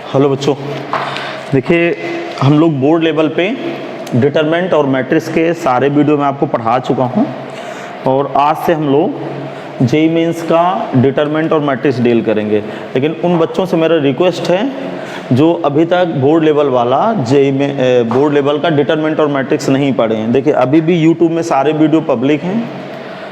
Hello बच्चों, देखिए हम लोग बोर्ड लेवल पे डिटरमिनेंट और मैट्रिक्स के सारे वीडियो मैं आपको पढ़ा चुका हूँ और आज से हम लोग जेईई मेंस का डिटरमिनेंट और मैट्रिक्स डील करेंगे। लेकिन उन बच्चों से मेरा रिक्वेस्ट है जो अभी तक बोर्ड लेवल वाला जेईई में बोर्ड लेवल का डिटरमिनेंट और मैट्रिक्स नहीं पढ़े हैं। देखिए अभी भी यूट्यूब में सारे वीडियो पब्लिक हैं,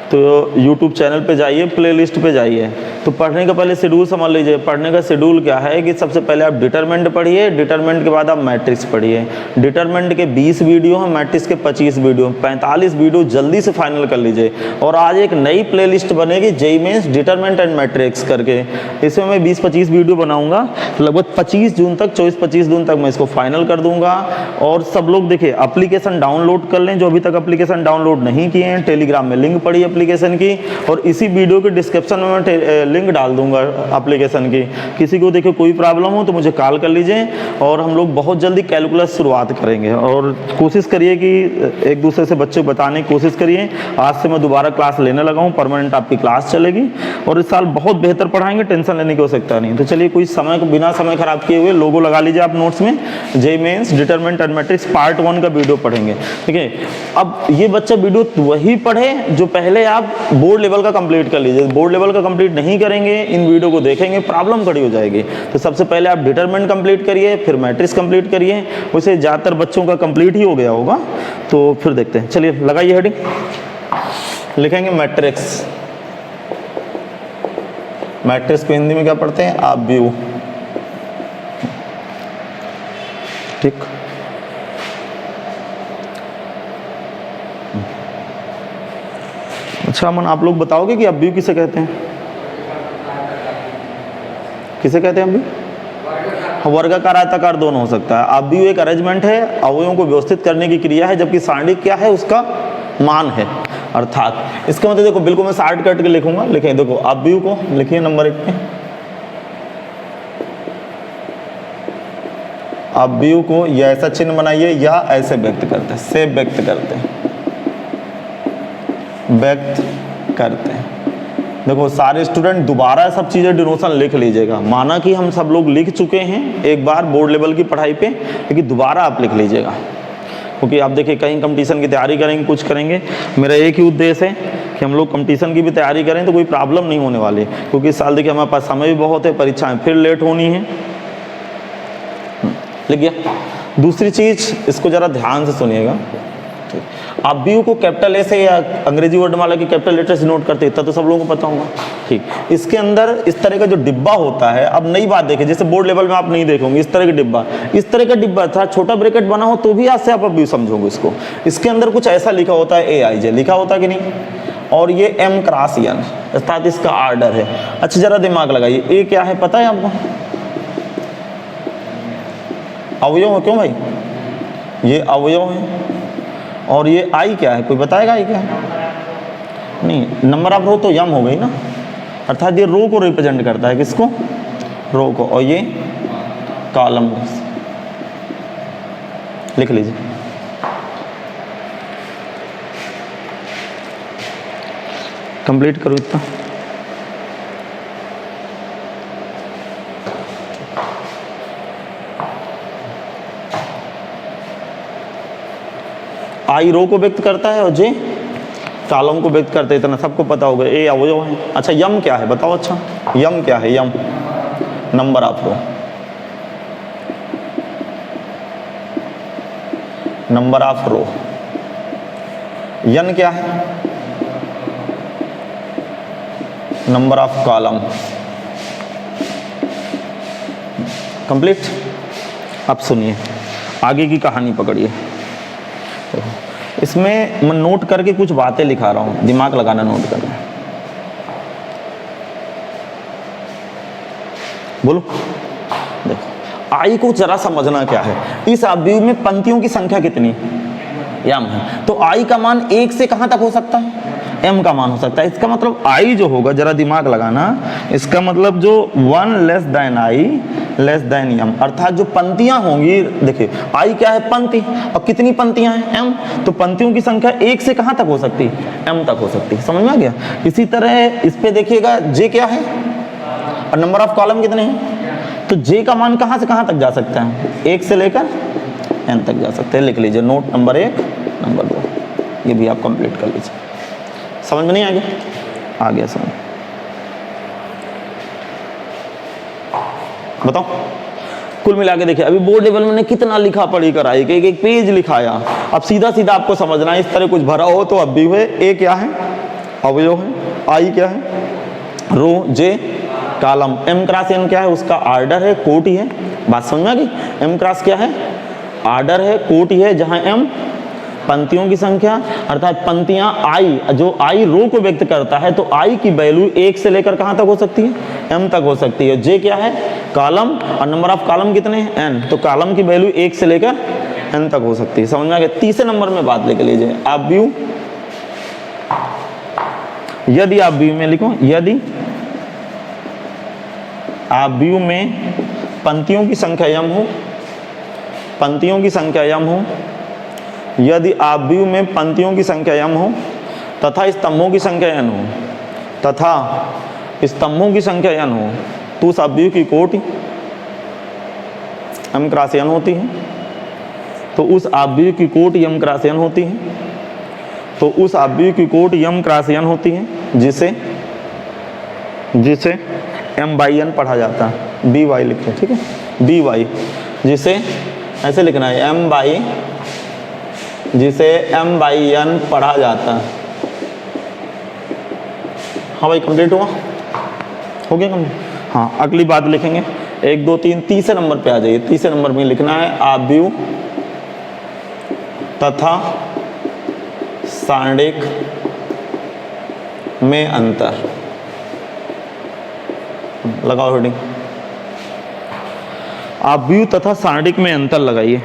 तो यूट्यूब चैनल पे जाइए, प्लेलिस्ट पे जाइए। तो पढ़ने का पहले शेड्यूल समझ लीजिए। पढ़ने का शेड्यूल क्या है कि सबसे पहले आप डिटरमिनेंट पढ़िए, डिटरमिनेंट के बाद आप मैट्रिक्स पढ़िए। डिटरमिनेंट के 20 वीडियो हैं, मैट्रिक्स के 25 वीडियो, 45 वीडियो जल्दी से फाइनल कर लीजिए। और आज एक नई प्लेलिस्ट बनेगी JEE mains determinant and matrix करके, इसमें मैं 20-25 वीडियो बनाऊंगा। लगभग 25 जून तक, 24-25 जून तक मैं इसको फाइनल कर दूंगा। और सब लोग देखिए एप्लीकेशन डाउनलोड कर लें, जो अभी तक एप्लीकेशन डाउनलोड नहीं किए हैं। टेलीग्राम में लिंक पड़ी एप्लीकेशन की, और इसी वीडियो के डिस्क्रिप्शन में मैं लिंक डाल दूंगा एप्लीकेशन की। किसी को देखिए कोई प्रॉब्लम हो तो मुझे कॉल कर लीजिए, और हम लोग बहुत जल्दी कैलकुलस शुरुआत करेंगे। और कोशिश करिए कि एक दूसरे से बच्चे बताने की कोशिश करिए। आज से मैं दोबारा क्लास लेने लगा हूँ, परमानेंट आपकी क्लास चलेगी और इस साल बहुत बेहतर पढ़ाएंगे, टेंशन लेने की आवश्यकता नहीं। तो चलिए कोई समय बिना समय खराब किए हुए लोगो लगा लीजिए आप नोट्स में। JEE mains determinant and matrix part 1 का वीडियो पढ़ेंगे, ठीक है। अब ये बच्चा वीडियो वही पढ़े जो पहले आप बोर्ड लेवल का कंप्लीट कर लीजिए। बोर्ड लेवल का कंप्लीट नहीं करेंगे, इन वीडियो को देखेंगे, प्रॉब्लम खड़ी हो जाएगी। तो सबसे पहले आप डिटरमिनेंट कंप्लीट करिए, फिर मैट्रिक्स कंप्लीट करिए। वैसे ज़्यादातर बच्चों का कंप्लीट ही हो गया होगा, तो फिर देखते हैं। चलिए लगाइए हेडिंग, लिखेंगे मैट्रिक्स। मैट्रिक्स को हिंदी में क्या पढ़ते हैं आप? व्यू, ठीक। अच्छा मन, आप लोग बताओगे कि अव्यू किसे कहते हैं? किसे कहते हैं अव्यू? वर्गाकार, आयताकार दोनों हो सकता है। अव्यू एक अरेंजमेंट है, अवयवों को व्यवस्थित करने की क्रिया है, जबकि सारणी क्या है? उसका मान है। अर्थात इसका मतलब देखो, बिल्कुल मैं शॉर्ट कट के लिखूंगा। लिखें, देखो अव्यू को लिखिए नंबर 1 पे। अव्यू को या ऐसा चिन्ह बनाइए या ऐसे व्यक्त करते हैं, से व्यक्त करते हैं, व्यक्त करते हैं। देखो सारे स्टूडेंट दोबारा सब चीज़ें डिनोशन लिख लीजिएगा। माना कि हम सब लोग लिख चुके हैं एक बार बोर्ड लेवल की पढ़ाई पे, लेकिन दोबारा आप लिख लीजिएगा, क्योंकि आप देखिए कहीं कंपटीशन की तैयारी करेंगे, कुछ करेंगे। मेरा एक ही उद्देश्य है कि हम लोग कंपटीशन की भी तैयारी करें तो कोई प्रॉब्लम नहीं होने वाली, क्योंकि इस साल देखिए हमारे पास समय भी बहुत है, परीक्षाएँ फिर लेट होनी है। लिख गया। दूसरी चीज़, इसको ज़रा ध्यान से सुनिएगा। अव्यू को कैपिटल ए से या अंग्रेजी वर्णमाला की कैपिटल लेटर से नोट करते, इतना तो सब लोगों को पता होगा, ठीक। इसके अंदर इस तरह का जो डिब्बा होता है, अब नई बात देखिए, जैसे बोर्ड लेवल में आप नहीं देखोगे इस तरह का डिब्बा। इस तरह का डिब्बा था, छोटा ब्रैकेट बना हो तो भी आज से आप अव्यू समझोगे इसको। इसके अंदर कुछ ऐसा लिखा होता है, AIJ लिखा होता है कि नहीं, और ये M क्रॉस N, अर्थात इसका आर्डर है। अच्छा जरा दिमाग लगाइए, ए क्या है पता है आपको? अवयव है। क्यों भाई? ये अवयव है। और ये आई क्या है? कोई बताएगा आई क्या है? नहीं, नंबर ऑफ रो तो यम हो गई ना, अर्थात ये रो को रिप्रेजेंट करता है। किसको? रो को। और ये कॉलम। लिख लीजिए। कंप्लीट करो इतना। आई रो को व्यक्त करता है और जे कॉलम को व्यक्त करते हैं, इतना सबको पता होगा। ए अवयव है। अच्छा यम क्या है बताओ? अच्छा यम क्या है? M number of row, number of row. N क्या है? Number of column. कंप्लीट। अब सुनिए, आगे की कहानी पकड़िए। इसमें मैं नोट करके कुछ बातें लिखा रहा हूं, दिमाग लगाना, नोट करना। बोलो। देखो आई को जरा समझना क्या है। इस अव्यू में पंक्तियों की संख्या कितनी? m है। तो आई का मान 1 से कहां तक हो सकता है? m का मान हो सकता है। इसका मतलब आई जो होगा, जरा दिमाग लगाना, इसका मतलब जो 1 less than I less than m, अर्थात जो पंक्तियां होंगी, देखिए आई क्या है? पंक्ति। और कितनी पंक्तियां हैं? m। तो पंक्तियों की संख्या 1 से कहां तक हो सकती है? m तक हो सकती है। समझ में आ गया? इसी तरह इस पे देखिएगा, j क्या है और नंबर ऑफ कॉलम कितने हैं? तो जे का मान कहाँ से कहाँ तक जा सकता है, 1 से लेकर n तक जा सकते हैं। लिख लीजिए नोट नंबर 1 नंबर 2, ये भी आप कंप्लीट कर लीजिए। समझ में नहीं आ गया? आ गया समझ। बताओ कुल मिला के देखिए, अभी बोर्ड लेवल में कितना लिखा पढ़ी कराई कि एक पेज लिखाया। अब सीधा सीधा आपको समझना है, इस तरह कुछ भरा हो तो अब भी हुए। ए क्या है, अवयव है। आई क्या है, रो। जे कॉलम। एम क्रॉस एन क्या है, उसका आर्डर है, कोटि है। बात समझ में आ गई? एम क्रॉस क्या है, आर्डर है, कोटि है, जहां एम पंक्तियों की संख्या, अर्थात पंक्तियां आई, जो आई रो को व्यक्त करता है, तो आई की वैल्यू 1 से लेकर कहां तक हो सकती है, m तक हो सकती है। जे क्या है, कॉलम, और नंबर ऑफ कॉलम कितने हैं, n, तो कॉलम की वैल्यू 1 से लेकर n तक हो सकती है। समझ में आ गया? तीसरे नंबर में बात लेके लीजिए, आप व्यू, यदि आप व्यू में लिखो, यदि आप व्यू में पंक्तियों की संख्या m हो, पंक्तियों की संख्या m हो, यदि आप व्यू में पंक्तियों की संख्या m हो तथा स्तंभों की संख्या n हो, तथा स्तंभों की संख्या n हो, तो उस व्यू की कोटि m क्रॉस n होती है। तो उस व्यू की कोटि m क्रॉस n होती है। तो उस व्यू की कोटि m क्रॉस n होती है, जिसे m बाई n पढ़ा जाता है। बी वाई लिखते हैं, ठीक है, बी वाई, जिसे ऐसे लिखना है, m बाई, जिसे m बाई n पढ़ा जाता है। हाँ भाई, कंप्लीट हुआ, हो गया कंप्लीट? हाँ, अगली बात लिखेंगे 1 2 3, तीसरे नंबर पे आ जाइए। तीसरे नंबर में लिखना है, आव्यूह तथा सारणिक में अंतर। लगाओ हेडिंग, आव्यूह तथा सारणिक में अंतर लगाइए।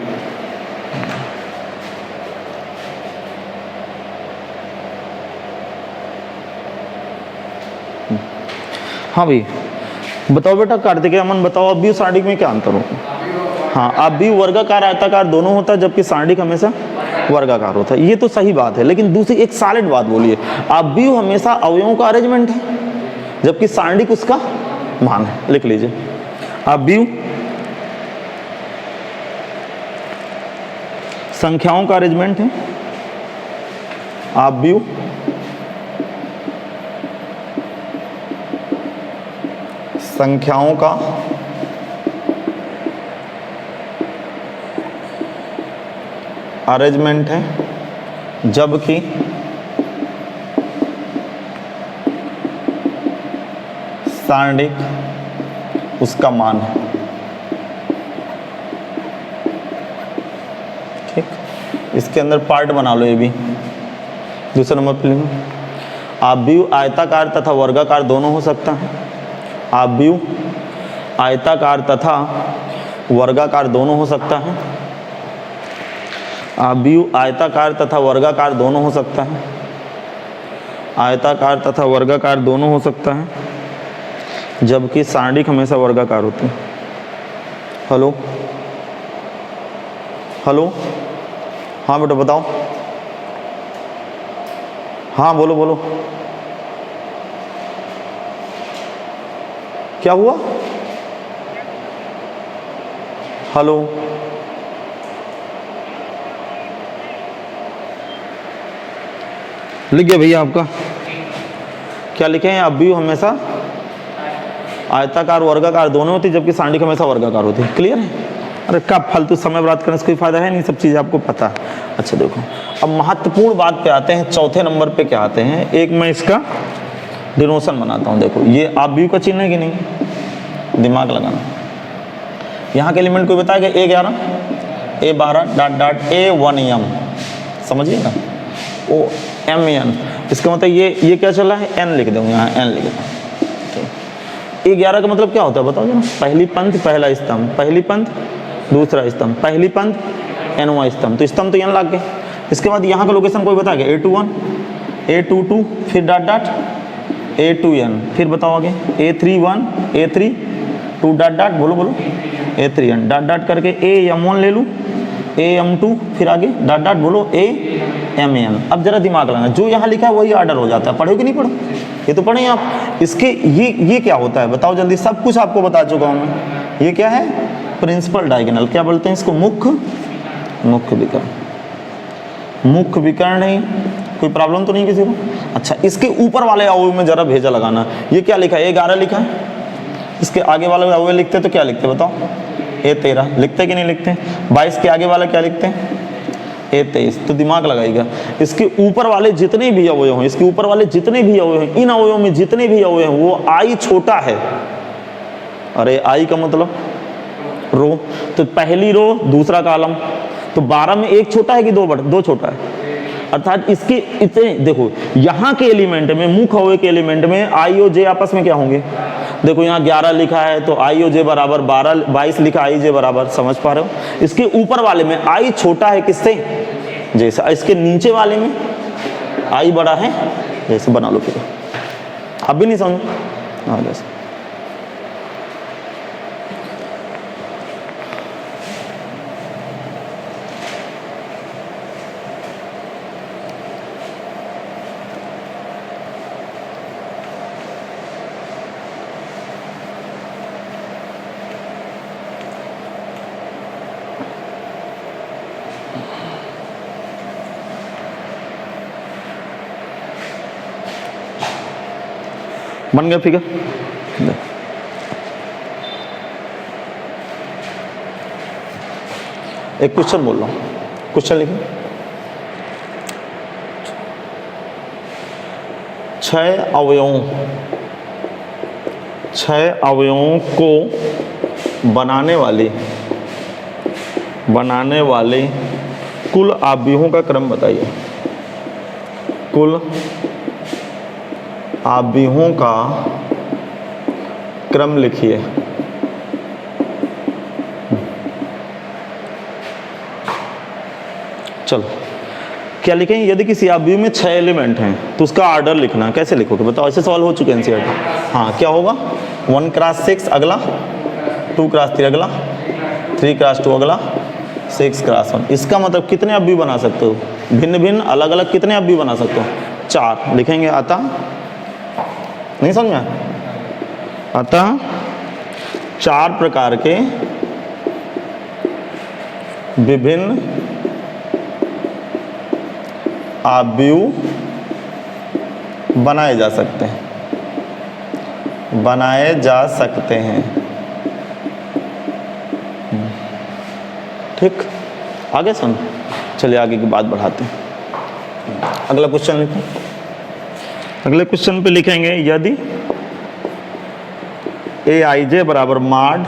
हाँ भाई, बताओ बेटा कार्तिकेय अमन, बताओ आव्यूह सारणिक में क्या अंतर होता है? हाँ, आव्यूह वर्गाकार आयताकार दोनों होता है, जबकि सारणिक हमेशा वर्गाकार होता है। ये तो सही बात है, लेकिन दूसरी एक सॉलिड बात बोलिए, आव्यूह हमेशा अवयवों का अरेंजमेंट है, जबकि सारणिक उसका मान है। लिख लीजिए, आव्यूह संख्याओं का अरेंजमेंट है, आव्यूह संख्याओं का अरेंजमेंट है, जबकि सारणिक उसका मान है। ठीक, इसके अंदर पार्ट बना लो, ये भी दूसरे नंबर पे लिखो, आव्यूह आयताकार तथा वर्गाकार दोनों हो सकता है। आव्यूह आयताकार तथा वर्गाकार दोनों हो सकता है। आव्यूह आयताकार तथा वर्गाकार दोनों हो सकता है। आयताकार तथा वर्गाकार दोनों हो सकता है, जबकि सारणिक हमेशा वर्गाकार होती है। हेलो हेलो, हाँ बेटा बताओ, हाँ बोलो बोलो, क्या हुआ? हेलो, लिख गया भैया आपका? क्या लिखे हैं? आव्यूह हमेशा आयताकार वर्गाकार दोनों होती है, जबकि सारणिक हमेशा वर्गाकार होती है। क्लियर है? अरे कब फालतू समय बर्बाद करने से कोई फायदा है नहीं, सब चीज़ आपको पता है। अच्छा देखो, अब महत्वपूर्ण बात पे आते हैं। चौथे नंबर पे क्या आते हैं, एक मैं इसका डिनोशन बनाता हूँ। देखो, ये आव्यूह का चिन्ह है कि नहीं, दिमाग लगाना। यहाँ के एलिमेंट कोई बताएगा, A11, A12 dot dot A1M, समझिएगा, OMN। इसका मतलब ये क्या चला है, N लिख दूँगा, यहाँ N लिख दूँगा। A11 का मतलब क्या होता है बताओ जरा? पहली पंक्ति पहला स्तंभ, पहली पंक्ति दूसरा स्तंभ, पहली पंक्ति nवां स्तंभ, तो स्तंभ तो n लग गए। इसके बाद यहाँ का लोकेशन कोई बताएगा, A21, A22, फिर डॉट डॉट A2n, फिर बताओ आगे A31, A32 डॉट डॉट, बोलो बोलो, A3n डॉट डॉट करके AM1 ले लूँ, AM2, फिर आगे डॉट डॉट बोलो AMN। अब जरा दिमाग लगाना, जो यहाँ लिखा है वही ऑर्डर हो जाता है। पढ़ो कि नहीं पढ़ो? ये तो पढ़े आप। इसके ये क्या होता है बताओ जल्दी, सब कुछ आपको बता चुका हूँ मैं। ये क्या है? Principal diagonal. क्या बोलते हैं इसको? मुख्य विकर्ण। मुख्य विकर्ण है, कोई प्रॉब्लम तो नहीं किसी को? अच्छा, इसके ऊपर वाले अवयव में जरा भेजा लगाना। ये क्या लिखा है? 11 लिखा है। इसके आगे वाले अवयव लिखते तो क्या लिखते बताओ? A13 लिखते कि नहीं लिखते? 22 के आगे वाला क्या लिखते हैं? A23। तो दिमाग लगाइएगा, इसके ऊपर वाले जितने भी अवयव हैं, इसके ऊपर वाले जितने भी अवयव हैं, इन अवयवों में जितने भी अवयव हैं वो I छोटा है। अरे I का मतलब रो, तो पहली रो दूसरा कॉलम, तो 12 में एक छोटा है कि दो छोटा है? अर्थात इसके इतने देखो, यहाँ के एलिमेंट में, मुख्य अवयव के एलिमेंट में I और J आपस में क्या होंगे? देखो यहाँ 11 लिखा है तो I और J बराबर 12, 22 लिखा I J बराबर, समझ पा रहे हो? इसके ऊपर वाले में I छोटा है किससे? जैसे इसके नीचे वाले में I बड़ा है, जैसे बना लो। फिर अब भी नहीं समझ? हाँ जैसे बन गया फिगर? एक क्वेश्चन बोल रहा हूं, क्वेश्चन लिखो। 6 अवयवों को बनाने वाले कुल अवयवों का क्रम बताइए। कुल अवयवों का क्रम लिखिए। चलो क्या लिखें? यदि किसी अवयव में 6 एलिमेंट हैं तो उसका ऑर्डर लिखना। कैसे लिखोगे बताओ? ऐसे सवाल हो चुके हैं एनसीईआरटी। हाँ, क्या होगा? 1 क्रॉस 6 अगला, 2 क्रॉस 3 अगला, 3 क्रॉस 2 अगला, 6 क्रॉस 1। इसका मतलब कितने अवयव बना सकते हो? भिन्न भिन्न अलग अलग कितने अवयव बना सकते हो? 4 लिखेंगे। अतः नहीं समझ में? अतः 4 प्रकार के विभिन्न अवयव बनाए जा सकते हैं। ठीक, आगे सुन। चलिए आगे की बात बढ़ाते हैं। अगला क्वेश्चन लिखो। अगले क्वेश्चन पे लिखेंगे, यदि Aij बराबर मॉड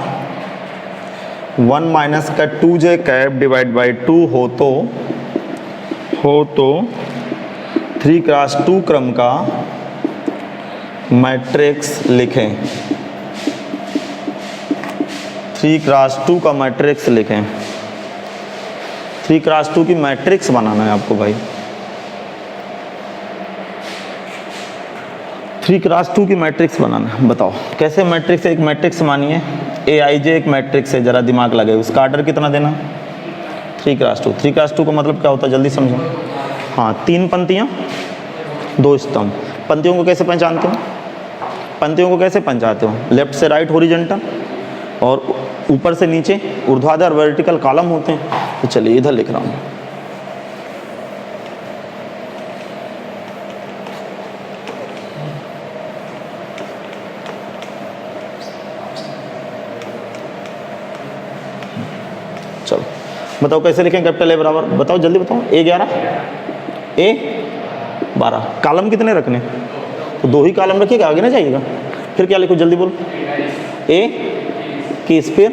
1 माइनस का 2j कैप डिवाइड बाई 2 हो तो 3 क्रॉस 2 क्रम का मैट्रिक्स लिखें। 3 क्रॉस 2 का मैट्रिक्स लिखें। 3 क्रॉस 2 की मैट्रिक्स बनाना है आपको भाई। 3 क्रॉस 2 की मैट्रिक्स बनाना है। बताओ कैसे मैट्रिक्स? एक मैट्रिक्स मानिए Aij एक मैट्रिक्स है, जरा दिमाग लगे। उसका ऑर्डर कितना देना? 3 क्रॉस 2। 3 क्रॉस 2 का मतलब क्या होता है जल्दी समझो। हाँ, 3 पंक्तियाँ 2 स्तंभ। पंक्तियों को कैसे पहचानते हो? पंक्तियों को कैसे पहचानते हो? लेफ्ट से राइट हॉरिजॉन्टल और ऊपर से नीचे ऊर्ध्वाधर वर्टिकल कॉलम होते हैं। तो चलिए इधर लिख रहा हूँ। चलो बताओ कैसे लिखें कैपिटल A बराबर? बताओ जल्दी बताओ। A11 A12 कॉलम कितने रखने? तो 2 ही कॉलम रखिएगा, आगे ना जाइएगा। फिर क्या लिखो जल्दी बोलो। A की स्फीयर,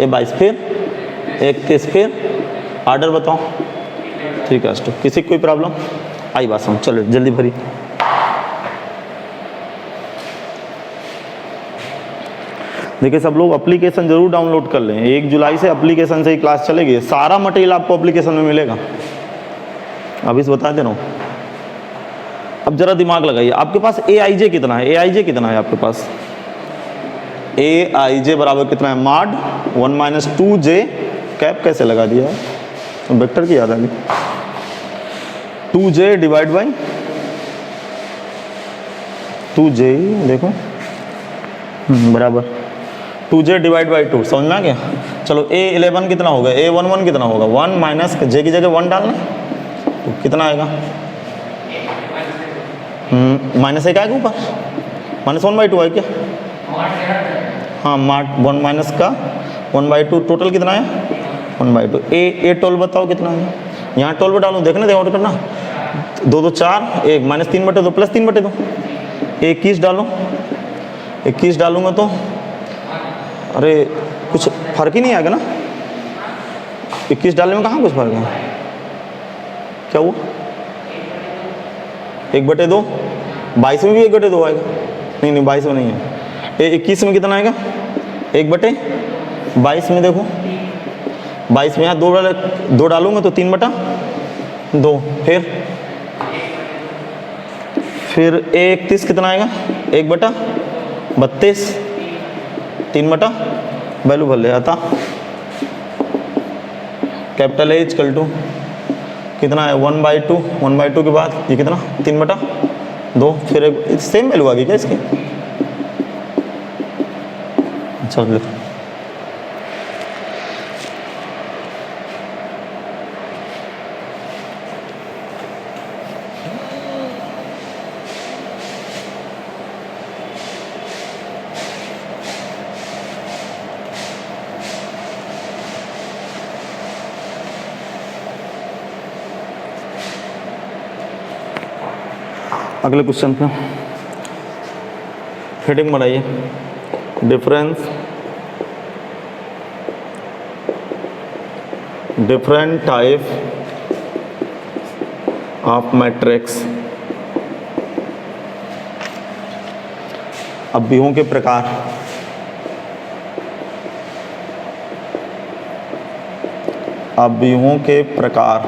A22 फिर 31 फिर ऑर्डर बताओ। 3 क्रॉस 2। किसी को कोई प्रॉब्लम? आई बात समझ। चलो जल्दी भरी। देखिए सब लोग एप्लीकेशन जरूर डाउनलोड कर लें। 1 जुलाई से एप्लीकेशन से ही क्लास चलेगी। सारा मटेरियल आपको एप्लीकेशन में मिलेगा। अभी से बता दे रहा हूँ। अब जरा दिमाग लगाइए, आपके पास Aij कितना है? Aij कितना है आपके पास? Aij बराबर कितना है? मॉड 1 माइनस 2j कैप कैसे लगा दिया है? वेक्टर की याद आ गई। 2j डिवाइड बाई 2j, देखो बराबर 2j डिवाइड बाई 2, समझ में आ गया। चलो A11 कितना होगा, A11 कितना होगा, 1 माइनस j की जगह 1 डालना, तो कितना आएगा, माइनस एक आएगा ऊपर, -1/2 है क्या, हाँ 1 माइनस का 1/2, टोटल कितना है 1/2। A12 बताओ कितना है, यहाँ 12 डालूँ, देखना देखो करना, 2 2 4, 1 -3/2 प्लस 3/2, 21 डालो, 21 डालूंगा तो अरे कुछ फर्क ही नहीं आएगा ना, 21 डालने में कहाँ कुछ फर्क है, क्या हुआ 1/2, 22 में भी 1/2 आएगा, नहीं 22 में नहीं है, 21 में कितना आएगा 1/22 में, देखो 22 में यहाँ 2 डालूंगा तो 3/2, फिर 31 कितना आएगा 1/32, 3 वैल्यू भर ले आता, कैपिटल A इक्वल टू कितना है 1/2, 1/2 के बाद ये कितना 3/2, फिर सेम वैल्यू आ गई क्या इसकी, चलो देखो अगले क्वेश्चन पे हेडिंग बनाइए, डिफरेंट टाइप ऑफ मैट्रिक्स, अवयवों के प्रकार, अवयवों के प्रकार।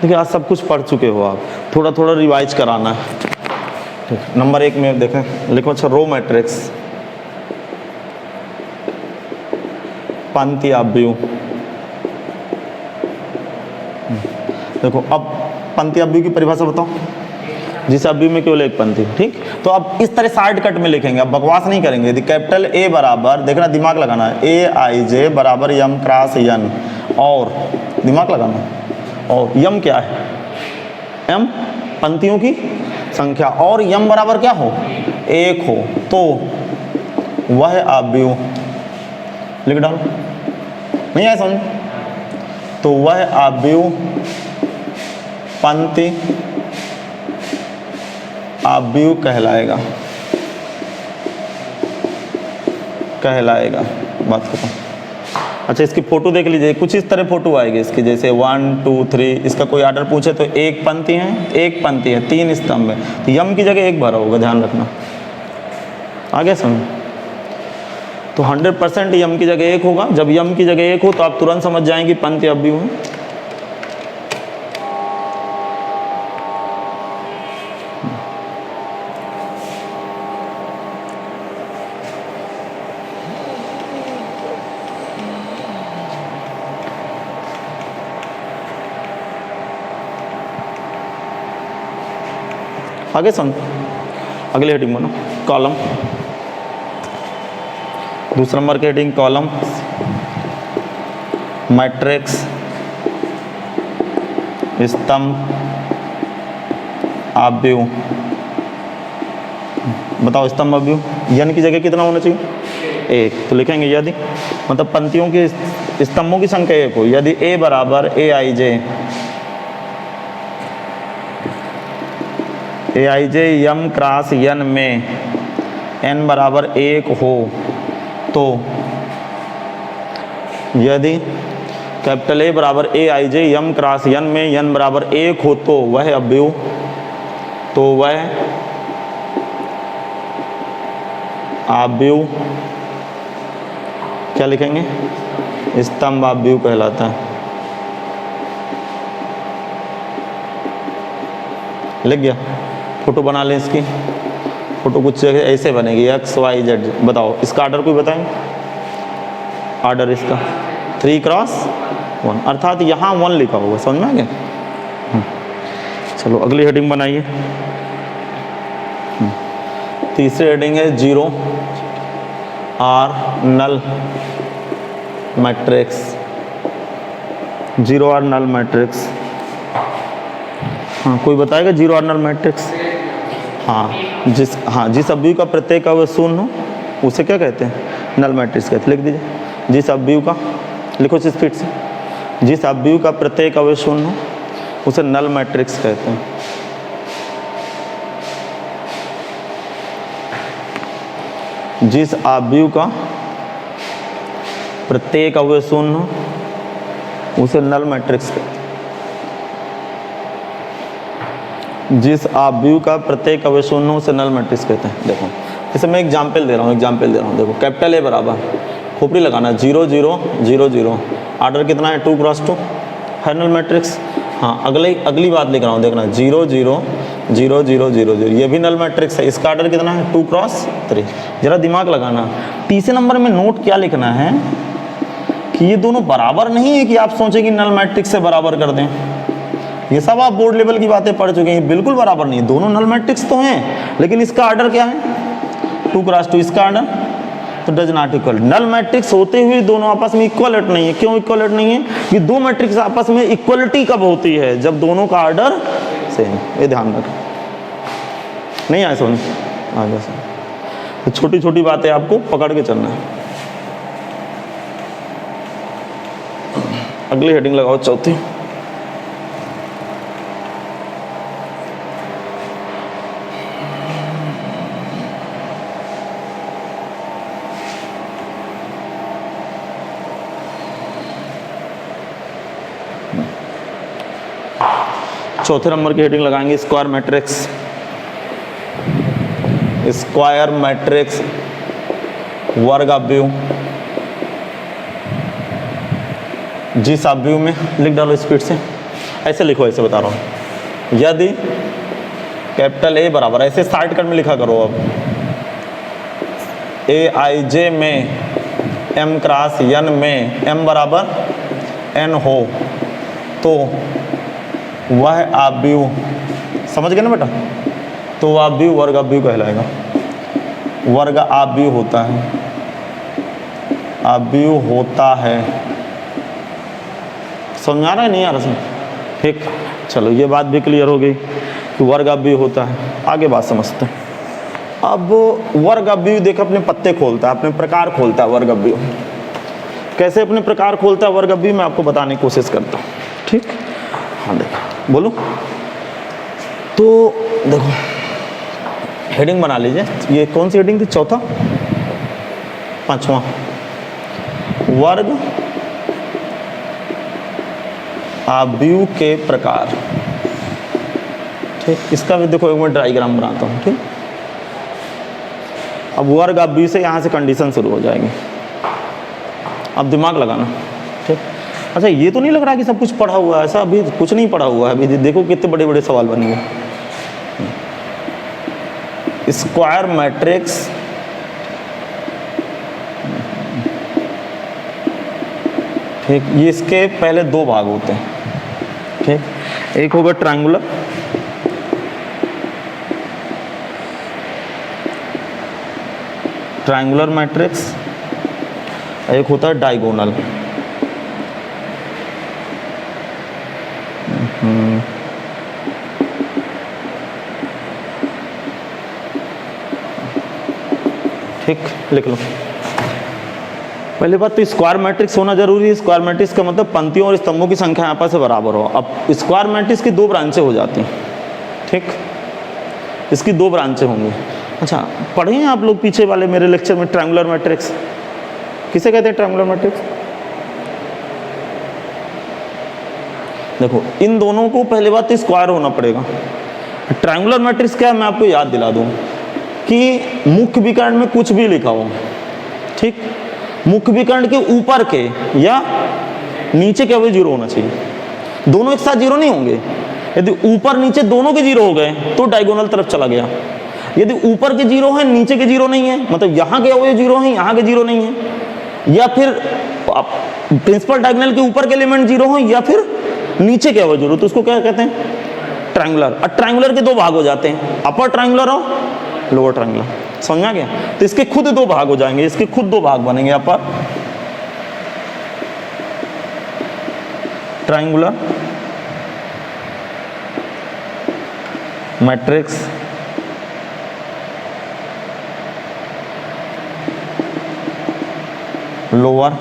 देखिए आज सब कुछ पढ़ चुके हो आप, थोड़ा थोड़ा रिवाइज कराना है। ठीक, नंबर 1 में देखें, लिखो अच्छा रो मैट्रिक्स, पंक्ति अवयव। देखो अब पंक्ति अवयव की परिभाषा बताओ, जिस अवयव में केवल एक पंक्ति, ठीक। तो अब इस तरह शॉर्टकट में लिखेंगे, अब बकवास नहीं करेंगे। यदि कैपिटल A बराबर, देखना दिमाग लगाना है, Aij बराबर m क्रॉस n, और दिमाग लगाना, और यम क्या है, m पंक्तियों की संख्या, और यम बराबर क्या हो 1 हो, तो वह अवयव, लिख डालो, नहीं आया समझ, तो वह अवयव पंक्ति अवयव कहलाएगा, बात खत्म। अच्छा इसकी फोटो देख लीजिए, कुछ इस तरह फोटो आएगी इसकी, जैसे 1 2 3, इसका कोई ऑर्डर पूछे तो एक पंक्ति है 3 स्तंभ है, तो यम की जगह 1 भरा होगा, ध्यान रखना, आगे समझ। तो 100% यम की जगह 1 होगा, जब यम की जगह 1 हो तो आप तुरंत समझ जाएंगे पंक्ति अवयव है। आगे समझ, अगली हेडिंग बनो, कॉलम, दूसरा नंबर की हेडिंग कॉलम, मैट्रिक्स, स्तंभ, अवयव। बताओ स्तंभ अवयव, यन की जगह कितना होना चाहिए 1, तो लिखेंगे यदि, मतलब पंक्तियों के स्तंभों की संख्या 1 हो, यदि A बराबर Aij यम क्रॉस n में n बराबर 1 हो, तो यदि कैपिटल A बराबर Aij यम क्रॉस n में n बराबर 1 हो, तो वह अवयव, क्या लिखेंगे, स्तंभ अवयव कहलाता है। लिख गया, फोटो बना लें इसकी, फोटो कुछ ऐसे बनेगी एक्स वाई जेड, बताओ इसका आर्डर कोई बताएंगे? आर्डर इसका 3x1, अर्थात यहाँ 1 लिखा होगा, समझ में आ गया? चलो अगली हेडिंग बनाइए। तीसरी हेडिंग है 0 or null matrix. 0 or null matrix, हाँ कोई बताएगा 0 आर नल मैट्रिक्स? हाँ जिस अवयव का प्रत्येक अवयव शून्य हो उसे क्या कहते हैं? नल मैट्रिक्स कहते हैं। लिख दीजिए, जिस अवयव का, लिखो स्पीड से, जिस अवयव का प्रत्येक अवयव शून्य हो उसे नल मैट्रिक्स कहते हैं। जिस अवयव का प्रत्येक अवयव शून्य हो उसे नल मैट्रिक्स कहते हैं। जिस अवयव का प्रत्येक अवयव शून्य हो उसे नल मैट्रिक्स कहते हैं। देखो जैसे मैं एग्जाम्पल दे रहा हूँ, देखो कैपिटल ए बराबर, खोपड़ी लगाना 0 0 0 0, आर्डर कितना है 2x2, है नल मैट्रिक्स। हाँ अगली बात लिख रहा हूँ, देखना 0 0 0 0 0 0, ये भी नल मैट्रिक्स है। इसका आर्डर कितना है 2x3। जरा दिमाग लगाना, तीसरे नंबर में नोट क्या लिखना है कि ये दोनों बराबर नहीं है कि आप सोचें कि नल मैट्रिक्स से बराबर कर दें। ये सब आप बोर्ड लेवल की बातें पढ़ चुके हैं, बिल्कुल बराबर नहीं है, दोनों नल मैट्रिक्स तो हैं, लेकिन इसका आर्डर क्या है 2x2, इसका आर्डर तो does not equal. Null matrix होते हुए दोनों आपस में इक्वलेट नहीं है। क्यों इक्वलेट नहीं है? कि दो मैट्रिक्स आपस में इक्वलिटी कब होती है? जब दोनों का आर्डर सेम। ये ध्यान रखें, नहीं आया समझ? आ गया सर। तो छोटी छोटी बातें आपको पकड़ के चलना है। अगली हेडिंग लगाओ, चौथी। चौथे नंबर की हेडिंग लगाएंगे स्क्वायर मैट्रिक्स। स्क्वायर मैट्रिक्स वर्ग अवयव, जिस अवयव में, लिख डालो स्पीड से, ऐसे लिखो, ऐसे बता रहा हूँ। यदि कैपिटल ए बराबर, ऐसे शॉर्टकट में लिखा करो अब, Aij में m क्रॉस n में m बराबर n हो तो वह अवयव, समझ गए ना बेटा? तो वह अवयव वर्ग अवयव कहलाएगा। वर्ग अवयव होता है, अवयव होता है। समझ आ रहा है नहीं आ रहा समझ? ठीक, चलो ये बात भी क्लियर हो गई कि वर्ग अवयव होता है। आगे बात समझते हैं। अब वर्ग अवयव देखो अपने पत्ते खोलता है, अपने प्रकार खोलता है वर्ग अवयव। कैसे अपने प्रकार खोलता है वर्ग अवयव, मैं आपको बताने की कोशिश करता हूँ। ठीक, हाँ देखो, बोलो तो देखो हेडिंग बना लीजिए। ये कौन सी हेडिंग थी? चौथा, पांचवा, वर्ग अवयव के प्रकार। ठीक, इसका भी देखो एक मैं डायग्राम बनाता हूँ। ठीक, अब वर्ग अवयव से यहाँ से कंडीशन शुरू हो जाएगी। अब दिमाग लगाना। ठीक, अच्छा ये तो नहीं लग रहा कि सब कुछ पढ़ा हुआ है, ऐसा अभी कुछ नहीं पढ़ा हुआ है। अभी देखो कितने बड़े बड़े सवाल बनेंगे। स्क्वायर मैट्रिक्स ठीक, ये इसके पहले दो भाग होते हैं। ठीक, एक होगा ट्रायंगुलर, ट्रायंगुलर मैट्रिक्स, एक होता है डायगोनल। ठीक, लिख लो। पहली बात तो स्क्वायर मैट्रिक्स होना जरूरी है। स्क्वायर मैट्रिक्स का मतलब पंक्तियों और स्तंभों की संख्या आपस में बराबर हो। अब स्क्वायर मैट्रिक्स की दो ब्रांचें हो जाती हैं। ठीक, इसकी दो ब्रांचें होंगी। अच्छा पढ़े हैं आप लोग पीछे वाले मेरे लेक्चर में ट्रायंगुलर मैट्रिक्स? किसे कहते हैं ट्रायंगुलर मैट्रिक्स? देखो इन दोनों को पहले बात तो स्क्वायर होना पड़ेगा। ट्रायंगुलर मैट्रिक्स क्या है मैं आपको याद दिला दूं कि मुख्य विकर्ण में कुछ भी लिखा हो। ठीक, मुख्य विकर्ण के ऊपर के या नीचे के अवयव जीरो होना चाहिए। दोनों एक साथ जीरो नहीं होंगे। यदि ऊपर नीचे दोनों के जीरो हो गए तो डायगोनल तरफ चला गया। यदि ऊपर के जीरो हैं नीचे के जीरो नहीं है, मतलब यहाँ के अवयव जीरो हैं यहाँ के जीरो नहीं है, या फिर प्रिंसिपल डायगोनल के ऊपर के एलिमेंट जीरो हैं या फिर नीचे के अवयव जीरो, तो उसको क्या कहते हैं? ट्रायंगुलर। और ट्रायंगुलर के दो भाग हो जाते हैं, अपर ट्रायंगुलर और लोअर ट्रायंगुलर। समझ आ गया? तो इसके खुद दो भाग हो जाएंगे, इसके खुद दो भाग बनेंगे, upper triangular matrix lower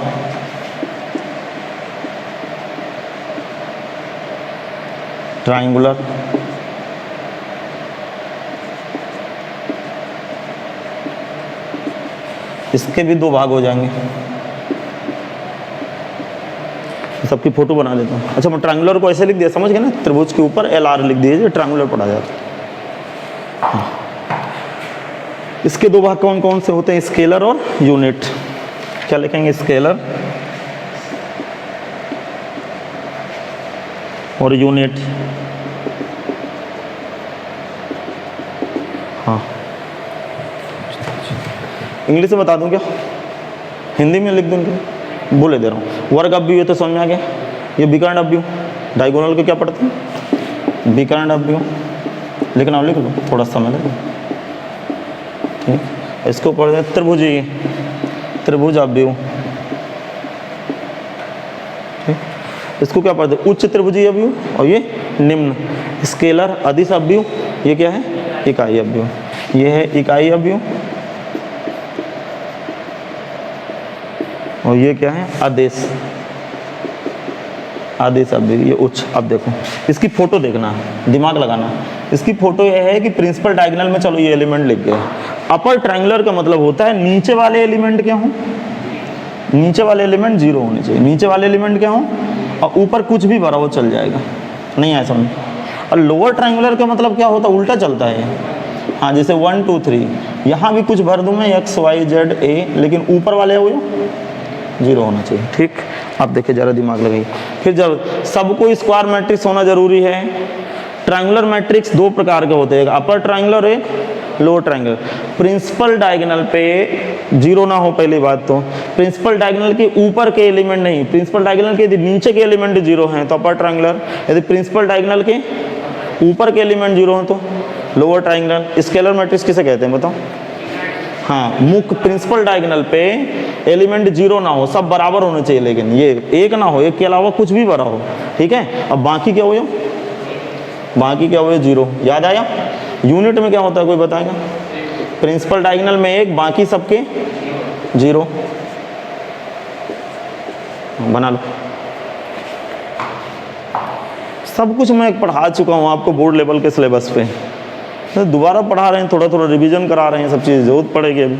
triangular इसके भी दो भाग हो जाएंगे। सबकी फोटो बना देता हूँ। अच्छा, मैं ट्रायंगुलर को ऐसे लिख दिया, समझ गए ना? त्रिभुज के ऊपर LR लिख दीजिए, ट्रायंगुलर पढ़ा जाता है। इसके दो भाग कौन कौन से होते हैं? स्केलर और यूनिट। क्या लिखेंगे? स्केलर और यूनिट। हाँ, इंग्लिश में बता दूं क्या? हिंदी में लिख दूं क्या? बोले दे रहा हूँ। वर्ग अवयव ये तो समझ में आ गया। ये विकर्ण अवयव, डायगोनल को क्या पढ़ते हैं? विकर्ण अवयव। लिखना लिख लो, थोड़ा समय लगेगा। ठीक, इसको पढ़ते हैं त्रिभुज, त्रिभुज अवयव। ठीक, इसको क्या पढ़ते हैं? उच्च त्रिभुजीय अवयव, और ये निम्न। स्केलर अदिश अवयव, ये क्या है? इकाई अवयव। ये है इकाई अवयव, और ये क्या है? आदेश, आदेश अवयव, ये उच्च। अब देखो इसकी फोटो देखना, दिमाग लगाना। इसकी फोटो ये है कि प्रिंसिपल डायगोनल में, चलो ये एलिमेंट लिख गए। अपर ट्रायंगुलर का मतलब होता है नीचे वाले एलिमेंट क्या हों? नीचे वाले एलिमेंट जीरो होने चाहिए। नीचे वाले एलिमेंट क्या हों? और ऊपर कुछ भी भरा हो चल जाएगा, नहीं आया समझ। और लोअर ट्रायंगुलर का मतलब क्या होता है? उल्टा चलता है। हाँ, जैसे 1 2 3, यहाँ भी कुछ भर दूँ मैं x y z a, लेकिन ऊपर वाले हो जीरो होना चाहिए। ठीक, आप देखिए जरा दिमाग लगाइए। फिर जब सबको स्क्वायर मैट्रिक्स होना जरूरी है। ट्रायंगुलर मैट्रिक्स दो प्रकार के होते हैं, एक अपर ट्रायंगुलर, एक लोअर ट्रायंगुलर। प्रिंसिपल डायगोनल पे जीरो ना हो, पहली बात तो। प्रिंसिपल डायगोनल के ऊपर के एलिमेंट नहीं, प्रिंसिपल डायगोनल के यदि नीचे के एलिमेंट जीरो हैं तो अपर ट्रायंगुलर, यदि प्रिंसिपल डायगोनल के ऊपर के एलिमेंट जीरो हैं तो लोअर ट्रायंगुलर। स्केलर मैट्रिक्स किसे कहते हैं बताओ? हाँ, मुख्य प्रिंसिपल डायगोनल पे एलिमेंट जीरो ना हो, सब बराबर होने चाहिए, लेकिन ये एक ना हो, एक के अलावा कुछ भी बड़ा हो। ठीक है, अब बाकी क्या हो? बाकी क्या हो? जीरो। याद आया? यूनिट में क्या होता है, कोई बताएगा? प्रिंसिपल डायगोनल में एक, बाकी सबके जीरो। बना लो। सब कुछ मैं पढ़ा चुका हूँ आपको बोर्ड लेवल के सिलेबस पे, तो दोबारा पढ़ा रहे हैं, थोड़ा थोड़ा रिवीजन करा रहे हैं, सब चीज़ जरूरत पड़ेगी अभी।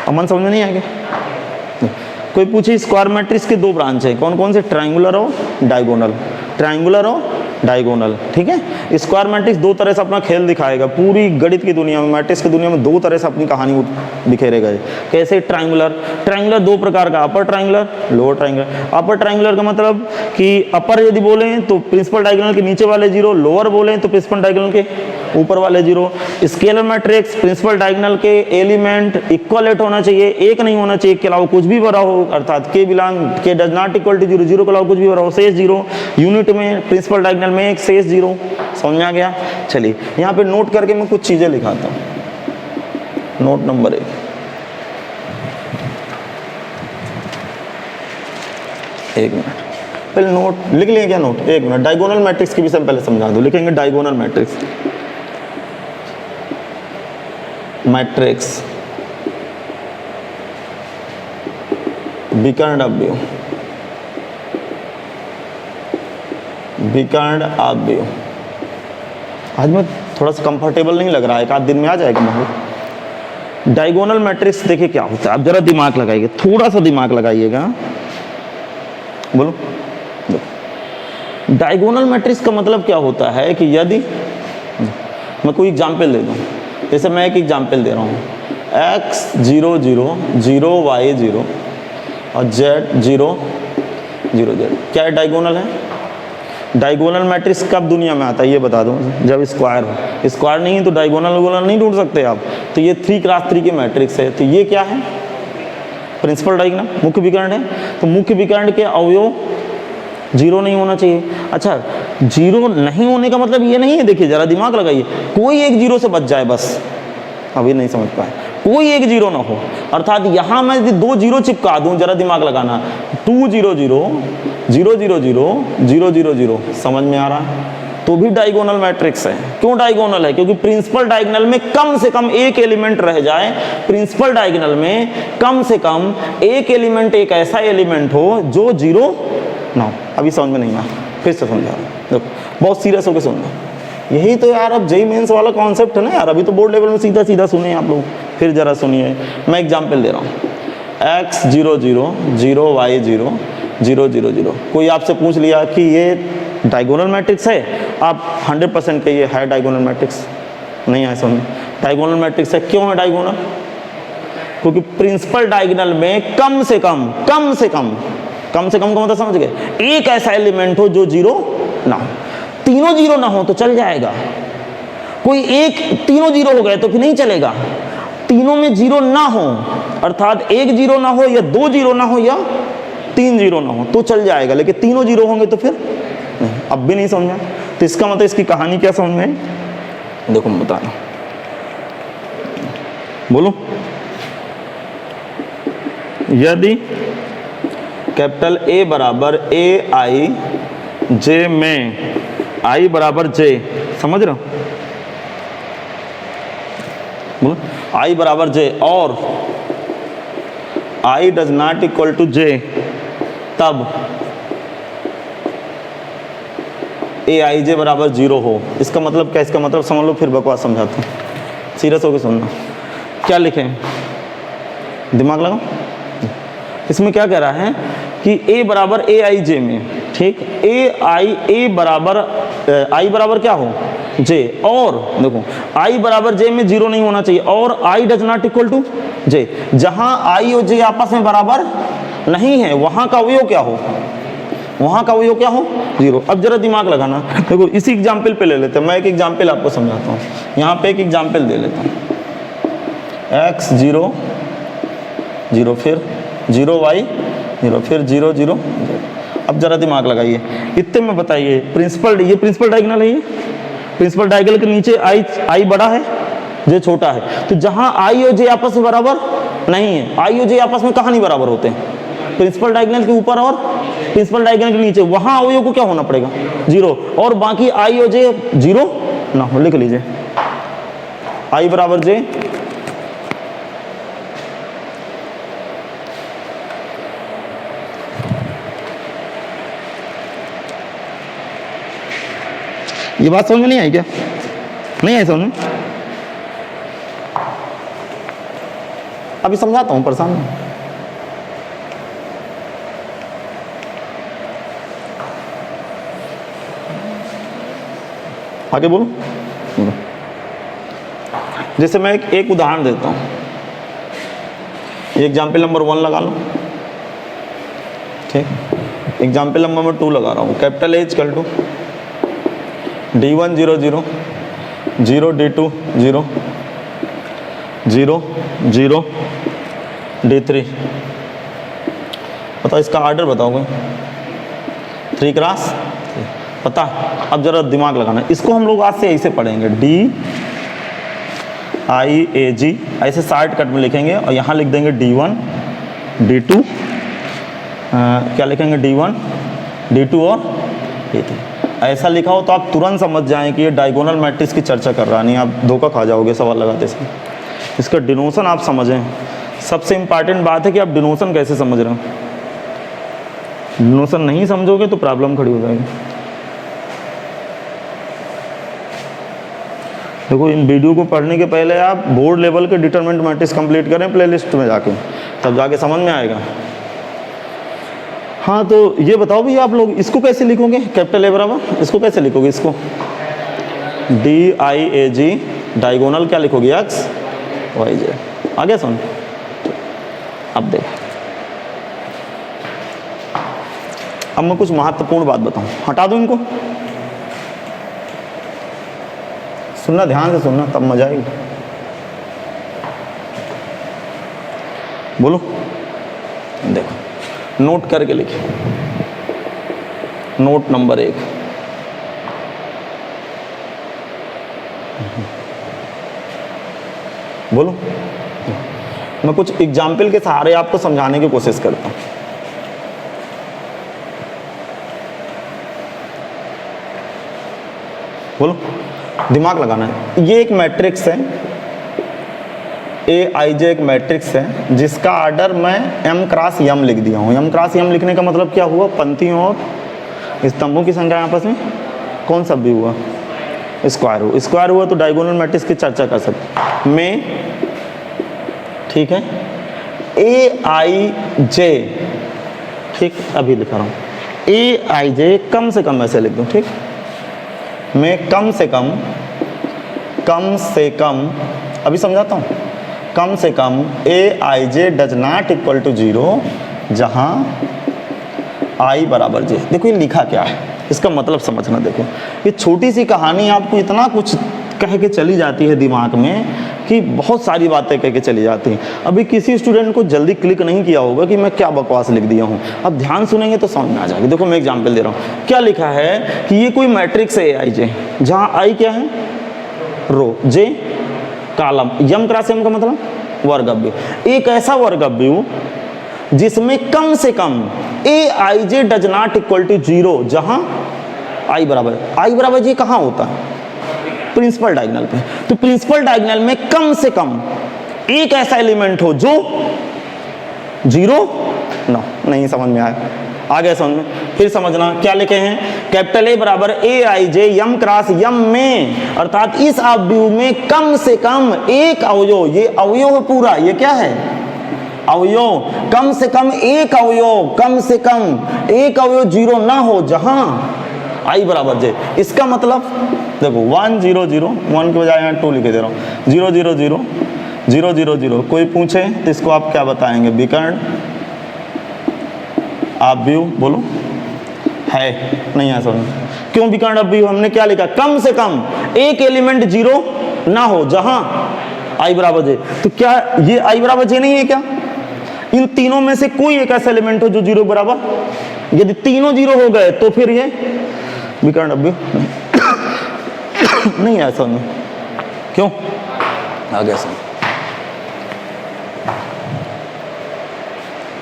अमन समझ में नहीं आएगा? कोई पूछे स्क्वायर मैट्रिक्स के दो ब्रांच है, कौन कौन से? ट्रायंगुलर और डायगोनल। ट्रायंगुलर और डायगोनल। ठीक है, स्क्वायर मैट्रिक्स दो तरह से अपना खेल दिखाएगा। पूरी गणित की दुनिया में, मैट्रिक्स की दुनिया में दो तरह से अपनी कहानी बिखेरेगा। कैसे? ट्रायंगुलर, ट्रायंगुलर दो प्रकार का, upper triangular, lower triangular. Upper triangular का मतलब कि अपर यदि बोले तो प्रिंसिपल डायगोनल के नीचे वाले जीरो, लोअर बोले तो प्रिंसिपल डायगोनल के ऊपर वाले zero. Scalar matrix, principal diagonal के एलिमेंट इक्वलेट होना चाहिए, एक नहीं होना चाहिए, के अलावा कुछ भी बड़ा हो, अर्थात K does not equal to zero, zero के अलावा कुछ भी बड़ा हो, शेष जीरो। यूनिट में प्रिंसिपल डायगोनल में एक, शेष जीरो। समझ में आ गया? चलिए यहाँ पे नोट करके मैं कुछ चीजें लिखाता हूँ। नोट नंबर 1, एक मिनट पहले नोट लिख लेंगे क्या? नोट एक मिनट। डायगोनल मैट्रिक्स के विषय में पहले समझा दो। लिखेंगे डायगोनल मैट्रिक्स। मैट्रिक्स विकर्ण अवयव, विकर्ण अवयव। आज मैं थोड़ा सा कंफर्टेबल नहीं लग रहा है, एक आध दिन में आ जाएगा माहौल। डायगोनल मैट्रिक्स देखिए क्या होता है, आप जरा दिमाग लगाइए, थोड़ा सा दिमाग लगाइएगा। बोलो। डायगोनल मैट्रिक्स का मतलब क्या होता है कि यदि मैं कोई एग्जाम्पल दे दूं, जैसे मैं एक एग्जाम्पल दे रहा हूं x 0 0 0 y 0 और z 0 0 z। क्या है डायगोनल है? डायगोनल मैट्रिक्स कब दुनिया में आता है ये बता दूं, जब स्क्वायर हो। स्क्वायर नहीं है तो डायगोनल नहीं ढूंढ सकते आप। तो ये 3x3 की मैट्रिक्स है। तो ये क्या है? प्रिंसिपल डायगोनल, मुख्य विकर्ण है। तो मुख्य विकर्ण के अवयव 0 नहीं होना चाहिए। अच्छा, 0 नहीं होने का मतलब ये नहीं है, देखिए जरा दिमाग लगाइए, कोई एक 0 से बच जाए बस, अभी नहीं समझ पाए, कोई एक 0 ना हो। अर्थात यहां मैं यदि 2 0 चिपका दूं, जरा दिमाग लगाना, 2 0 0 0 0 0 0 0 0, समझ में आ रहा है? तो भी डायगोनल मैट्रिक्स है। क्यों डायगोनल है? क्योंकि प्रिंसिपल डायगोनल में कम से कम एक एलिमेंट रह जाए। प्रिंसिपल डायगोनल में कम से कम एक एलिमेंट, एक ऐसा एलिमेंट हो जो 0 ना हो। अभी समझ में नहीं आया, फिर से समझा रहा हूं, देखो बहुत सीरियस होकर सुनना। यही तो यार अब जेईई मेंस वाला कॉन्सेप्ट है ना यार। अभी तो बोर्ड लेवल में सीधा सीधा सुने आप लोग, फिर जरा सुनिए, मैं एग्जाम्पल दे रहा हूँ। x 0 0 0 y 0 0 0 0। कोई आपसे पूछ लिया कि ये डायगोनल मैट्रिक्स है, आप 100% कहिए है डायगोनल मैट्रिक्स। नहीं आया समझ? डायगोनल मैट्रिक्स है। क्यों है डायगोनल? क्योंकि प्रिंसिपल डायगोनल में कम से कम का मतलब समझ गए, एक ऐसा एलिमेंट हो जो 0 ना हो। तीनों 0 ना हो तो चल जाएगा, कोई एक, तीनों 0 हो गए तो फिर नहीं चलेगा। तीनों में 0 ना हो, अर्थात एक 0 ना हो या 2 0 ना हो या 3 0 ना हो तो चल जाएगा, लेकिन तीनों 0 होंगे तो फिर नहीं। अब भी नहीं समझा तो इसका मतलब इसकी कहानी क्या समझ में आई? देखो मैं बता रहा हूं, बोलो। यदि कैपिटल A बराबर A I J में I बराबर J, समझ रहे हो? बोलो I बराबर J और I does not equal to J, तब AIJ बराबर 0 हो। इसका मतलब क्या? इसका मतलब समझ लो, फिर बकवास समझाता हूँ, सीरियस होकर सुनना। क्या लिखें? दिमाग लगाओ। इसमें क्या कह रहा है कि A बराबर AIJ में, ठीक, A बराबर क्या हो? J, और देखो I बराबर J में 0 नहीं होना चाहिए, और I does not equal to J। जहां I और J आपस में बराबर नहीं है वहां का अवयव क्या हो? वहां का अवयव क्या हो? 0। अब जरा दिमाग लगाना, देखो इसी एग्जाम्पल पे ले लेते हैं। मैं एक एग्जाम्पल आपको समझाता हूँ। यहाँ पे एक एग्जाम्पल दे लेता हूँ। x 0 0 फिर 0 y 0 फिर 0 0 0। अब जरा दिमाग लगाइए, इतने में बताइए ये प्रिंसिपल डायगोनल है। ये प्रिंसिपल डायगोनल के नीचे I बड़ा है, J छोटा है। तो जहां I और J आपस में बराबर नहीं है, I और J आपस में कहां नहीं बराबर होते हैं? प्रिंसिपल डायगोनल के ऊपर और प्रिंसिपल डायगोनल के नीचे, वहां अवयव को क्या होना पड़ेगा? 0। और बाकी I और J 0 ना हो। लिख लीजिए I बराबर J, ये बात समझ में नहीं आई क्या? नहीं आई समझ में? अभी समझाता हूं, परेशान नहीं। आगे बोलो। जैसे मैं एक उदाहरण देता हूं, एग्जाम्पल नंबर 1 लगा लो, ठीक। एग्जाम्पल नंबर 2 लगा रहा हूं। कैपिटल H कर टू D1 0 0 0 D2 0 0 0 D3। बताओ इसका ऑर्डर बताओगे? 3 क्रॉस पता। अब जरा दिमाग लगाना, इसको हम लोग आज से ऐसे पढ़ेंगे, DIAG ऐसे शॉर्टकट में लिखेंगे, और यहाँ लिख देंगे D1 D2, क्या लिखेंगे? D1 D2 और D3। ऐसा लिखा हो तो आप तुरंत समझ जाएं कि ये डायगोनल मैट्रिक्स की चर्चा कर रहा, नहीं आप धोखा खा जाओगे सवाल लगाते समय। इसका डिनोशन आप समझें। सबसे इंपॉर्टेंट बात है कि आप डिनोशन कैसे समझ रहे हो। डिनोशन नहीं समझोगे तो प्रॉब्लम खड़ी हो जाएगी। देखो इन वीडियो को पढ़ने के पहले आप बोर्ड लेवल के डिटरमिनेंट मैट्रिक्स कंप्लीट करें प्लेलिस्ट में जाके, तब जाके समझ में आएगा। हाँ तो ये बताओ भैया आप लोग इसको कैसे लिखोगे? कैपिटल A बराबर, इसको कैसे लिखोगे? इसको DIAG डायगोनल क्या लिखोगे? X Y J। आ गया समझ? अब देख, अब मैं कुछ महत्वपूर्ण बात बताऊं, हटा दूं इनको, सुनना ध्यान से सुनना तब मजा आएगी। बोलो, देखो नोट करके लिखिए, नोट नंबर 1, बोलो। मैं कुछ एग्जाम्पल के सहारे आपको समझाने की कोशिश करता हूं। बोलो, दिमाग लगाना है। ये एक मैट्रिक्स है, Aij एक मैट्रिक्स है जिसका ऑर्डर मैं m क्रॉस m लिख दिया हूँ। m क्रॉस m लिखने का मतलब क्या हुआ, पंक्तियों और स्तंभों की संख्या आपस में कौन सा भी हुआ, स्क्वायर हुआ। स्क्वायर हुआ तो डायगोनल मैट्रिक्स की चर्चा कर सकते मैं, ठीक है। Aij, ठीक, अभी लिखा रहा हूँ Aij, कम से कम ऐसे लिख दूँ, ठीक। मैं कम से कम अभी समझाता हूँ, कम से कम Aij does not equal to 0 जहाँ I बराबर j। देखो ये लिखा क्या है, इसका मतलब समझना। देखो ये छोटी सी कहानी आपको इतना कुछ कह के चली जाती है दिमाग में कि बहुत सारी बातें कह के चली जाती हैं। अभी किसी स्टूडेंट को जल्दी क्लिक नहीं किया होगा कि मैं क्या बकवास लिख दिया हूँ, अब ध्यान सुनेंगे तो समझ में आ जाएगा। देखो मैं एग्जाम्पल दे रहा हूँ, क्या लिखा है कि ये कोई मैट्रिक्स है Aij, जहाँ I क्या है, रो, j column, m cross m का मतलब वर्गव्य। एक ऐसा वर्गव्य जिसमें कम से कम Aij does not equal to 0 जहां I बराबर j कहाँ होता है, प्रिंसिपल डायगोनल पे। तो प्रिंसिपल डायगोनल में कम से कम एक ऐसा एलिमेंट हो जो 0 ना, नहीं समझ में आया, आ गया समझ में? फिर समझना क्या लिखे हैं, कैपिटल A बराबर Aij m क्रॉस m में, अर्थात इस अवयव में कम से कम एक अवयव, ये अवयव पूरा, ये क्या है अवयव, कम से कम एक अवयव, कम से कम एक अवयव 0 ना हो जहां I बराबर j। इसका मतलब देखो 1 0 0, 1 के बजाय यहाँ 2 लिखे दे रहा हूँ, 0 0 0 0 0 0। कोई पूछे तो इसको आप क्या बताएंगे, विकर्ण अवयव, बोलो है, नहीं है समझ? क्यों विकर्ण अवयव? हमने क्या लिखा, कम से कम एक एलिमेंट 0 ना हो जहां I बराबर j। तो क्या ये I बराबर j नहीं है क्या? इन तीनों में से कोई एक ऐसा एलिमेंट हो जो 0 बराबर, यदि तीनों 0 हो गए तो फिर ये विकर्ण अवयव नहीं है समझ में? क्यों? आ गया समझ?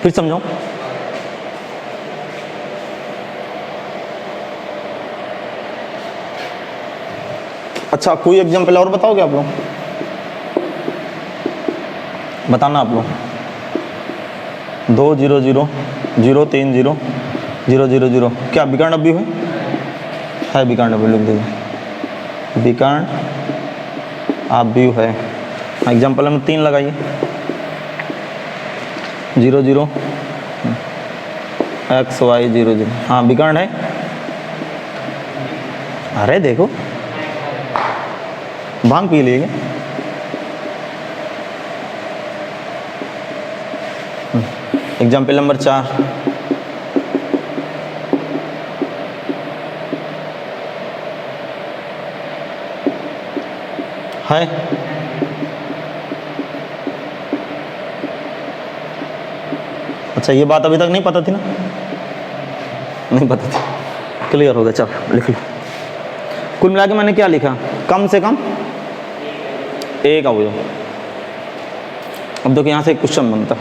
फिर समझाओ। अच्छा कोई एग्जाम्पल और बताओगे आप लोग, बताना आप लोग। 2 0 0 0 3 0 0 0 0 क्या विकर्ण अवयव है विकर्ण अवयव लिख दीजिए, विकर्ण अवयव है। एग्जाम्पल में 3 लगाइए, 0 0 x y 0 0, हाँ विकर्ण है। अरे देखो भांग पी लिए, एग्जाम्पल नंबर 4, है अच्छा ये बात अभी तक नहीं पता थी ना, नहीं पता थी, क्लियर हो गया। चलो लिख लो। कुल मिला के मैंने क्या लिखा, कम से कम एक अवयव। अब देखो यहाँ से एक क्वेश्चन बनता,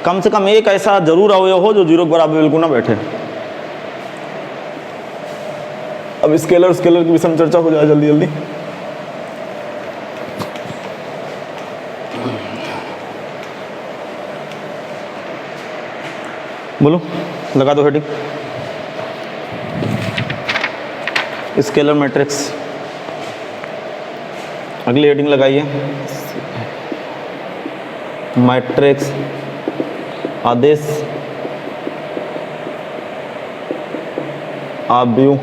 कम से कम एक ऐसा जरूर अवयव हो जो 0 के बराबर बिल्कुल ना बैठे। अब स्केलर की विषय में चर्चा हो जाए जल्दी जल्दी। बोलो, लगा दो हेडिंग, स्केलर मैट्रिक्स। अगली हेडिंग लगाइए, मैट्रिक्स आदेश अवयव।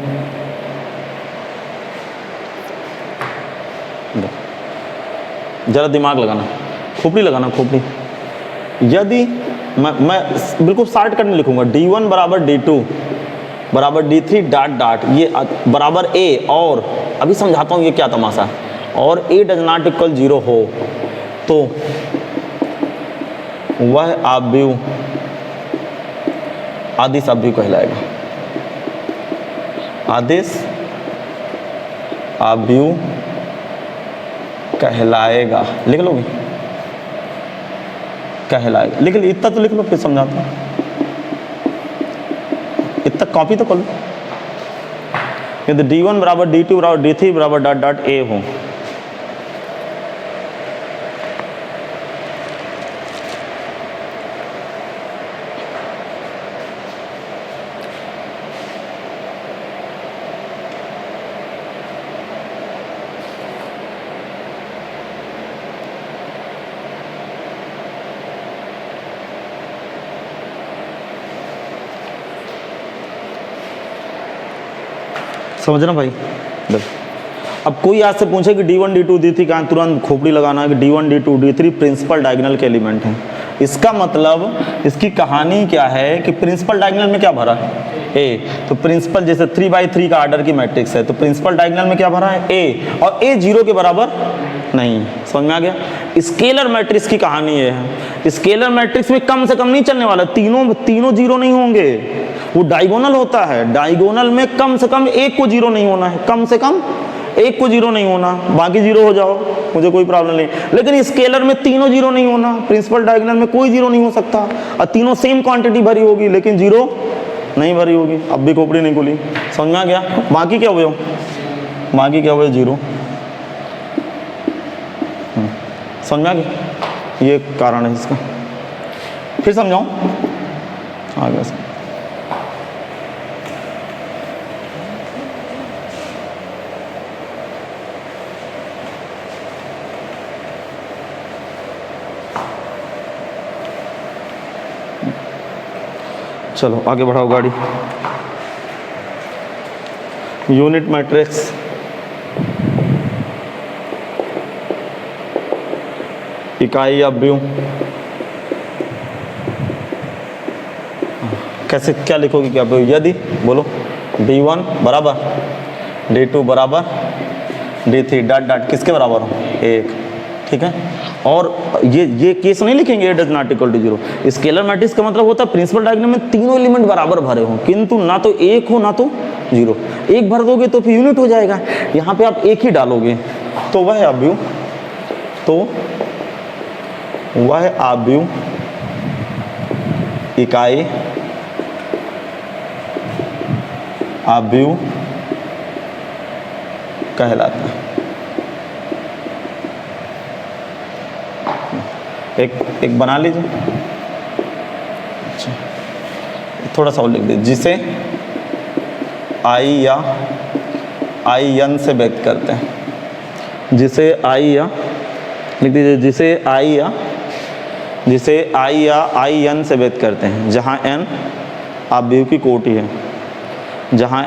जरा दिमाग लगाना, खोपड़ी लगाना, खोपड़ी। यदि मैं बिल्कुल शॉर्ट कट में लिखूंगा, D1 बराबर D2 बराबर D3 डॉट डॉट ये बराबर A, और अभी समझाता हूँ ये क्या तमाशा, और A डज नॉट इक्वल 0 हो तो वह आव्यूह आदिश आव्यूह कहलाएगा। आदिश आव्यूह कहलाएगा। लिख लोगे? कहलाएगा। लिख लो, इतना तो लिख लो, फिर समझाता हूँ। इतना कॉपी तो कर लो। यदि D1 बराबर D2 बराबर D3 बराबर डॉट डॉट A हो, समझना भाई। अब कोई आज से पूछे कि D1 D2 D3 कहाँ, तुरंत खोपड़ी लगाना है कि D1 D2 D3 principal diagonal के एलिमेंट हैं। इसका मतलब इसकी कहानी क्या है कि प्रिंसिपल डायगोनल में क्या भरा है? A। तो प्रिंसिपल जैसे 3x3 का आर्डर की मैट्रिक्स है, तो प्रिंसिपल डायगोनल में क्या भरा है? A, और A 0 के बराबर नहीं। समझ में आ गया? स्केलर मैट्रिक्स की कहानी ये है। स्केलर मैट्रिक्स में कम से कम नहीं चलने वाला, तीनों 0 नहीं होंगे, वो डायगोनल होता है। डायगोनल में कम से कम एक को 0 नहीं होना है, कम से कम एक को 0 नहीं होना, बाकी 0 हो जाओ, मुझे कोई प्रॉब्लम नहीं। लेकिन स्केलर में तीनों 0 नहीं होना, प्रिंसिपल डायगोनल में कोई 0 नहीं हो सकता, और तीनों सेम क्वांटिटी भरी होगी लेकिन 0 नहीं भरी होगी। अब भी खोपड़ी नहीं खुली। समझ में आ गया? बाकी क्या हुए? बाकी क्या हुए? 0। समझ में आ गया? ये कारण है इसका। फिर समझाऊं? आ गया। चलो आगे बढ़ाओ गाड़ी। यूनिट मैट्रिक्स, इकाई आव्यूह, कैसे क्या लिखोगे? क्या यदि बोलो D1 बराबर D2 बराबर D3 डॉट डॉट किसके बराबर हो? 1। ठीक है। और ये केस नहीं लिखेंगे A does not equal to 0। Scalar matrix का मतलब होता है प्रिंसिपल डायगोनल में तीनों एलिमेंट बराबर भरे हो, किंतु ना तो 1 हो ना तो 0। 1 भर दोगे तो फिर यूनिट हो जाएगा। यहाँ पे आप 1 ही डालोगे तो वह आव्यूह, तो वह आव्यूह इकाई आव्यूह कहलाता है। एक बना लीजिए। अच्छा, थोड़ा सा और लिख दीजिए, जिसे आई या आई एन से व्यक्त करते हैं। जिसे आई या लिख दीजिए, जिसे आई या आई एन से व्यक्त करते हैं, जहाँ एन आव्यूह की कोटि है, जहाँ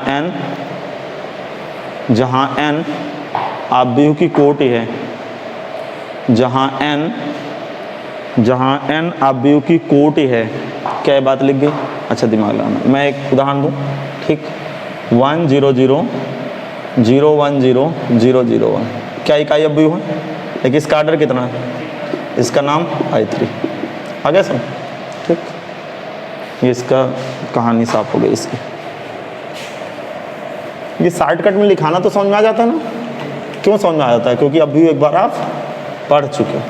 एन आव्यूह की कोटि है, जहाँ एन आव्यूह की कोटि है। क्या बात लिख गई? अच्छा दिमाग लगाना। मैं एक उदाहरण दूँ, ठीक। 1 0 0 0 1 0 0 0 1 क्या इकाई आव्यूह है? लेकिन इसका आर्डर कितना है? इसका नाम I3। आ गया सब? ठीक। ये इसका कहानी साफ हो गई इसकी। ये शॉर्टकट में लिखाना तो समझ में आ जाता है ना? क्यों समझ में आ जाता है? क्योंकि आव्यूह एक बार आप पढ़ चुके हो।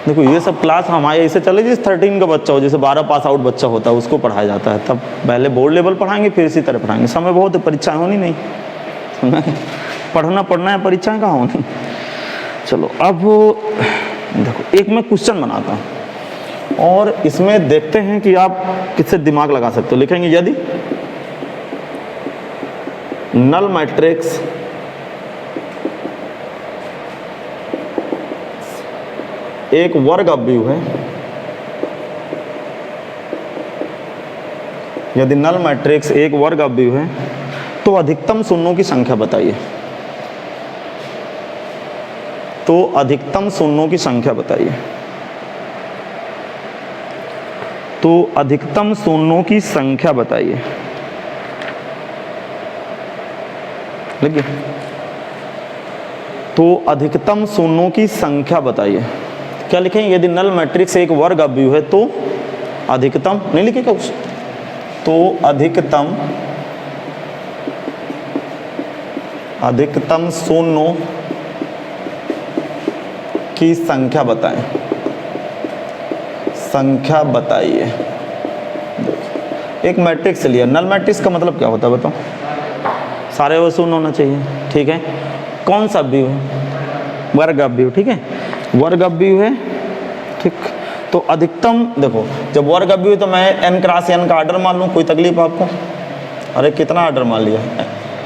देखो ये सब क्लास हमारे ऐसे चले जैसे 13 का बच्चा हो, जैसे 12 पास आउट बच्चा होता है उसको पढ़ाया जाता है। तब पहले बोर्ड लेवल पढ़ाएंगे, फिर इसी तरह पढ़ाएंगे। समय बहुत है, परीक्षाएं होनी नहीं, पढ़ना है, परीक्षाएं कहाँ होनी। चलो अब देखो एक मैं क्वेश्चन बनाता हूँ और इसमें देखते हैं कि आप किससे दिमाग लगा सकते हो। लिखेंगे यदि नल मैट्रिक्स एक वर्ग आव्यूह है, यदि नल मैट्रिक्स एक वर्ग आव्यूह है तो अधिकतम शून्यों की संख्या बताइए। तो अधिकतम शून्यों की संख्या बताइए। तो अधिकतम शून्यों की संख्या बताइए। लिखिए, तो अधिकतम शून्यों की संख्या बताइए। क्या लिखें? यदि नल मैट्रिक्स एक वर्ग अवयव है तो अधिकतम, नहीं लिखेगा कुछ, तो अधिकतम शून्यों की संख्या बताएं। संख्या बताइए। एक मैट्रिक्स लिया, नल मैट्रिक्स का मतलब क्या होता है बताओ? सारे वो शून्य होना चाहिए, ठीक है। कौन सा अवयव है? वर्ग अवयव, ठीक है, वर्ग अवयव है, ठीक। तो अधिकतम देखो, जब वर्ग अवयव है तो मैं n क्रॉस n का आर्डर मान लूँ, कोई तकलीफ आपको? अरे कितना आर्डर मान लिया?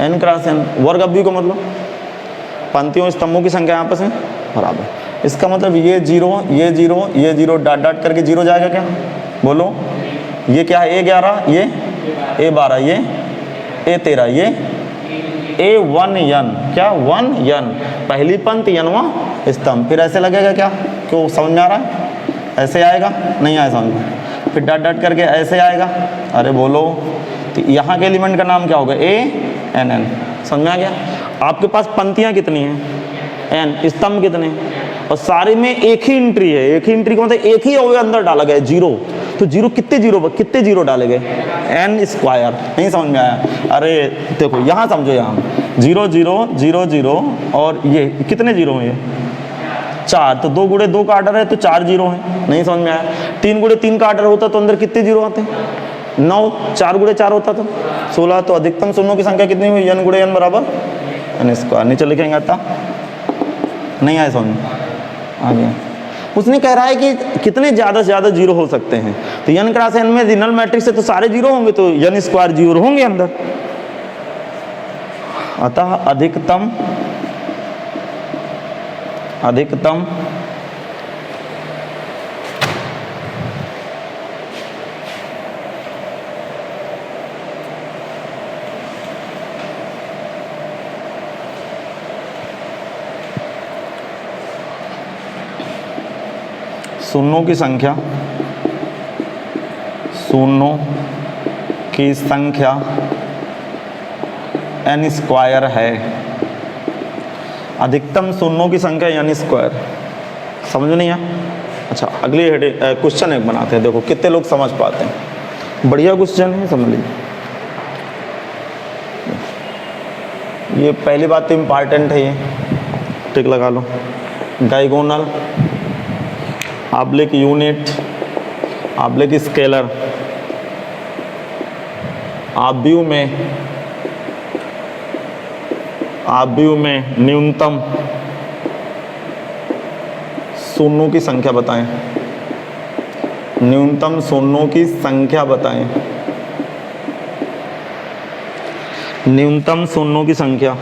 n cross n। वर्ग अवयव का मतलब पंक्तियों स्तंभों की संख्या आपस में बराबर। इसका मतलब ये जीरो, ये जीरो, ये जीरो, डॉट डॉट करके जीरो जाएगा क्या? बोलो, ये क्या है? A11, ये A12, ये A13, ये A1n, क्या 1n, पहली पंक्ति नवा स्तंभ। फिर ऐसे लगेगा क्या? क्यों, समझ में आ रहा है? ऐसे आएगा, नहीं आया समझ में? फिर डॉट डॉट करके ऐसे आएगा। अरे बोलो, तो यहाँ के एलिमेंट का नाम क्या होगा? ANN। समझ में आ गया? आपके पास पंक्तियाँ कितनी हैं? n, स्तंभ कितने? और सारे में एक ही एंट्री है। एक ही एंट्री का मतलब एक ही अवयव अंदर डाला गया, जीरो। तो जीरो कितने जीरो डाले गए? n square. नहीं समझ में आया? अरे देखो यहाँ समझो, यहाँ 0 0 0 0 और ये कितने जीरो हैं? ये 4। तो 2 गुणे 2 का आर्डर है तो 4 जीरो हैं। नहीं समझ में आया? 3 गुणे 3 का आर्डर होता तो अंदर कितने जीरो आते? 9। 4 गुणे 4 होता तो 16। तो अधिकतम शून्यों की संख्या कितनी हुई? n गुणे n बराबर n स्क्वायर। नीचे लिखेंगे आता, नहीं आया समझ में? आ गया। उसने कह रहा है कि कितने ज़्यादा से ज़्यादा जीरो हो सकते हैं। तो n क्रॉस n में नल मैट्रिक्स है तो सारे जीरो होंगे, तो n स्क्वायर जीरो होंगे अंदर। अतः अधिकतम शून्यों की संख्या n स्क्वायर है। अधिकतम शून्यों की संख्या n स्क्वायर। समझ नहीं है? अच्छा, अगली क्वेश्चन एक बनाते हैं, देखो कितने लोग समझ पाते हैं। बढ़िया क्वेश्चन है, समझ लीजिए। ये पहली बात तो इम्पॉर्टेंट है, ये टिक लगा लो। Diagonal, oblique unit, oblique scalar, ऑब्यू में न्यूनतम शून्यों की संख्या बताएं। न्यूनतम शून्यों की संख्या बताएं। न्यूनतम शून्यों की संख्या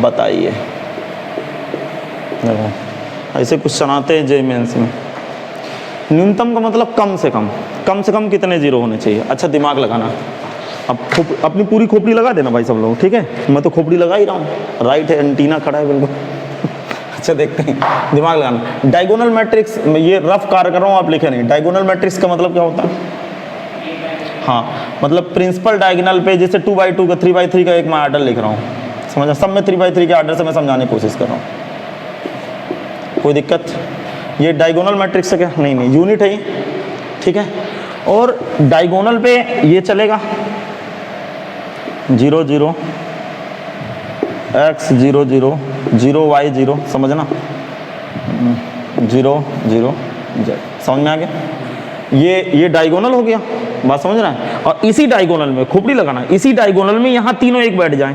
बताइए। देखो ऐसे क्वेश्चन आते हैं जेईई मेंस में। न्यूनतम का मतलब कम से कम कितने जीरो होने चाहिए। अच्छा दिमाग लगाना, अब अपनी पूरी खोपड़ी लगा देना भाई सब लोग, ठीक है? मैं तो खोपड़ी लगा ही रहा हूँ, राइट है, एंटीना खड़ा है बिल्कुल। अच्छा देखते हैं, दिमाग लगाना। डायगोनल मैट्रिक्स, ये रफ कार्य कर रहा हूँ, आप लिखे नहीं। डायगोनल मैट्रिक्स का मतलब क्या होता है? हाँ, मतलब प्रिंसिपल डायगोनल पे जैसे 2x2 का 3x3 का एक मैं आर्डर लिख रहा हूँ, समझा? सब में 3x3 के आर्डर से मैं समझाने की कोशिश कर रहा हूँ। कोई दिक्कत? ये डायगोनल मैट्रिक्स है क्या? नहीं, यूनिट है ये, ठीक है? और डायगोनल पे ये चलेगा 0 0 x 0 0 0 y 0, समझना? 0 0 z, समझ में आ गया? ये डायगोनल हो गया, बात समझ रहा है? और इसी डायगोनल में खोपड़ी लगाना, इसी डायगोनल में यहाँ तीनों एक बैठ जाएं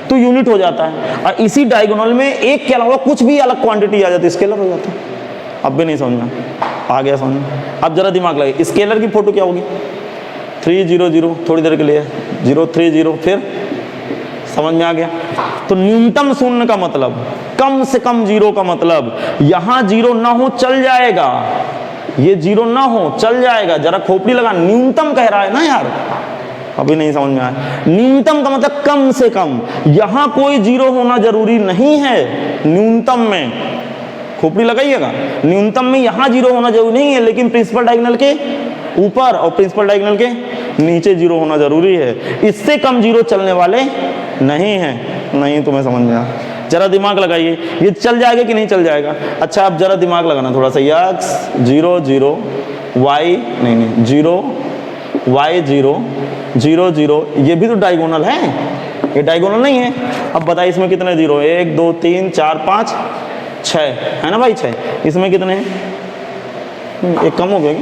तो यूनिट हो जाता है। और इसी डायगोनल में एक के अलावा कुछ भी अलग क्वांटिटी आ जाती है, स्केलर हो जाता है। अब भी नहीं समझना? आ गया समझ में? अब जरा दिमाग लगे, स्केलर की फोटो क्या होगी? 3 0 0, थोड़ी देर के लिए 0 3 0, फिर समझ में आ गया? तो न्यूनतम शून्य का मतलब कम से कम जीरो का मतलब यहाँ जीरो ना हो चल जाएगा, ये जीरो ना हो चल जाएगा। जरा खोपड़ी लगा, न्यूनतम कह रहा है ना यार, अभी नहीं समझ में आया। न्यूनतम का मतलब कम से कम, यहां कोई जीरो होना जरूरी नहीं है। न्यूनतम में खोपड़ी लगाइएगा, न्यूनतम में यहां जीरो होना जरूरी नहीं है, लेकिन प्रिंसिपल डायगोनल के ऊपर और प्रिंसिपल डायगोनल के नीचे जीरो होना जरूरी है। इससे कम जीरो चलने वाले नहीं है। नहीं तुम्हें समझ में आया, जरा दिमाग लगाइए, ये चल जाएगा कि नहीं चल जाएगा। अच्छा अब जरा दिमाग लगाना थोड़ा सा। x 0 0 y नहीं 0 y 0 0 0, ये भी तो डायगोनल है, ये डायगोनल नहीं है। अब बताइए इसमें कितने जीरो, 1 2 3 4 5 6 है ना भाई, 6। इसमें कितने हैं, एक कम हो गया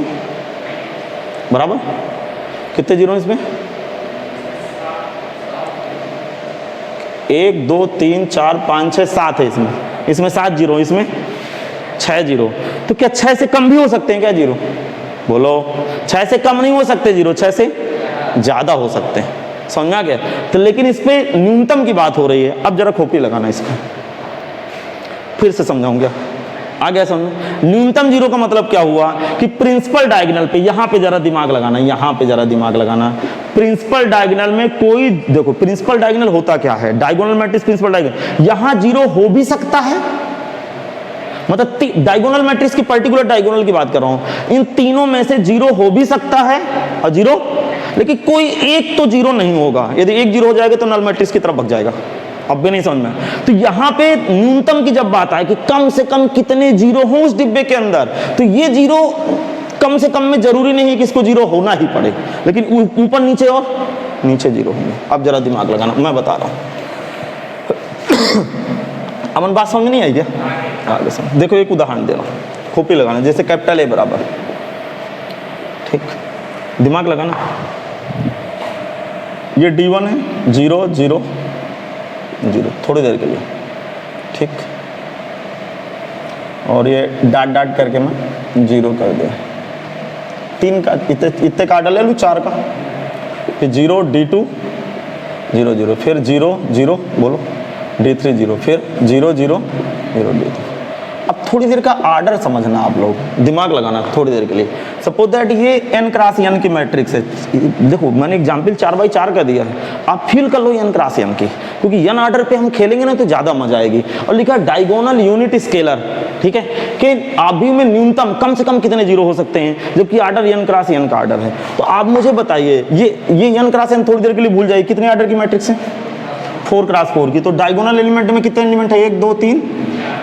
बराबर, कितने जीरो इसमें, 1 2 3 4 5 6 7 है इसमें 7 जीरो, इसमें 6 जीरो। तो क्या 6 से कम भी हो सकते हैं क्या जीरो, बोलो। 6 से कम नहीं हो सकते जीरो, 6 से ज्यादा हो सकते हैं, समझ में आ गया। तो लेकिन इस पे न्यूनतम की बात हो रही है। अब जरा खोपड़ी लगाना इसका, फिर से समझाऊंगा, आ गया समझ। न्यूनतम जीरो का मतलब क्या हुआ कि प्रिंसिपल डायगोनल पे, यहां पे जरा दिमाग लगाना, यहां पे जरा दिमाग लगाना। प्रिंसिपल डायगोनल में कोई, देखो प्रिंसिपल डायगोनल होता क्या है, डायगोनल मैट्रिक्स प्रिंसिपल डायगोनल, यहां जीरो हो भी सकता है, मतलब डायगोनल मैट्रिक्स की पर्टिकुलर डायगोनल की बात कर रहा हूं, इन तीनों में से जीरो हो भी सकता है और जीरो, लेकिन कोई एक तो जीरो नहीं होगा। यदि एक जीरो हो जाएगा तो नल मैट्रिक्स की तरफ भाग जाएगा। अब भी नहीं समझ में। तो यहां पे न्यूनतम की जब बात आए कि कम से कम कितने जीरो हो उस डिब्बे के अंदर, तो ये जीरो कम से कम में जरूरी नहीं है कि इसको जीरो होना ही पड़े, लेकिन ऊपर नीचे और नीचे जीरो होंगे। अब जरा दिमाग लगाना, मैं बता रहा हूं। अमन बात समझ नहीं आई क्या, आगे समझ। देखो एक उदाहरण दे रहा हूं, खोपड़ी लगाना, जैसे कैपिटल ए बराबर, ठीक, दिमाग लगाना। ये D1 है, 0 0 0, थोड़ी देर के लिए, ठीक, और ये डाट डाट करके मैं 0 कर दिया। 3 का इतने काट ले लूँ, 4 का, फिर 0 D2 0 0, फिर 0 0 बोलो D3 0, फिर 0 0 0 D3। अब थोड़ी देर का आर्डर समझना, आप लोग दिमाग लगाना थोड़ी देर के लिए। सपोज दैट ये n क्रॉस n की मैट्रिक्स है। देखो मैंने एग्जाम्पल 4x4 का दिया है, आप फील कर लो n क्रॉस n की, क्योंकि n आर्डर पे हम खेलेंगे ना तो ज़्यादा मजा आएगी। और लिखा डायगोनल यूनिट स्केलर, ठीक है, कि आव्यूह में न्यूनतम कम से कम कितने जीरो हो सकते हैं, जबकि आर्डर n क्रॉस n का आर्डर है। तो आप मुझे बताइए, ये n क्रॉस n थोड़ी देर के लिए भूल जाइए, कितने आर्डर की मैट्रिक्स है, 4x4 की। तो डायगोनल एलिमेंट में कितने एलिमेंट है, 1 2 3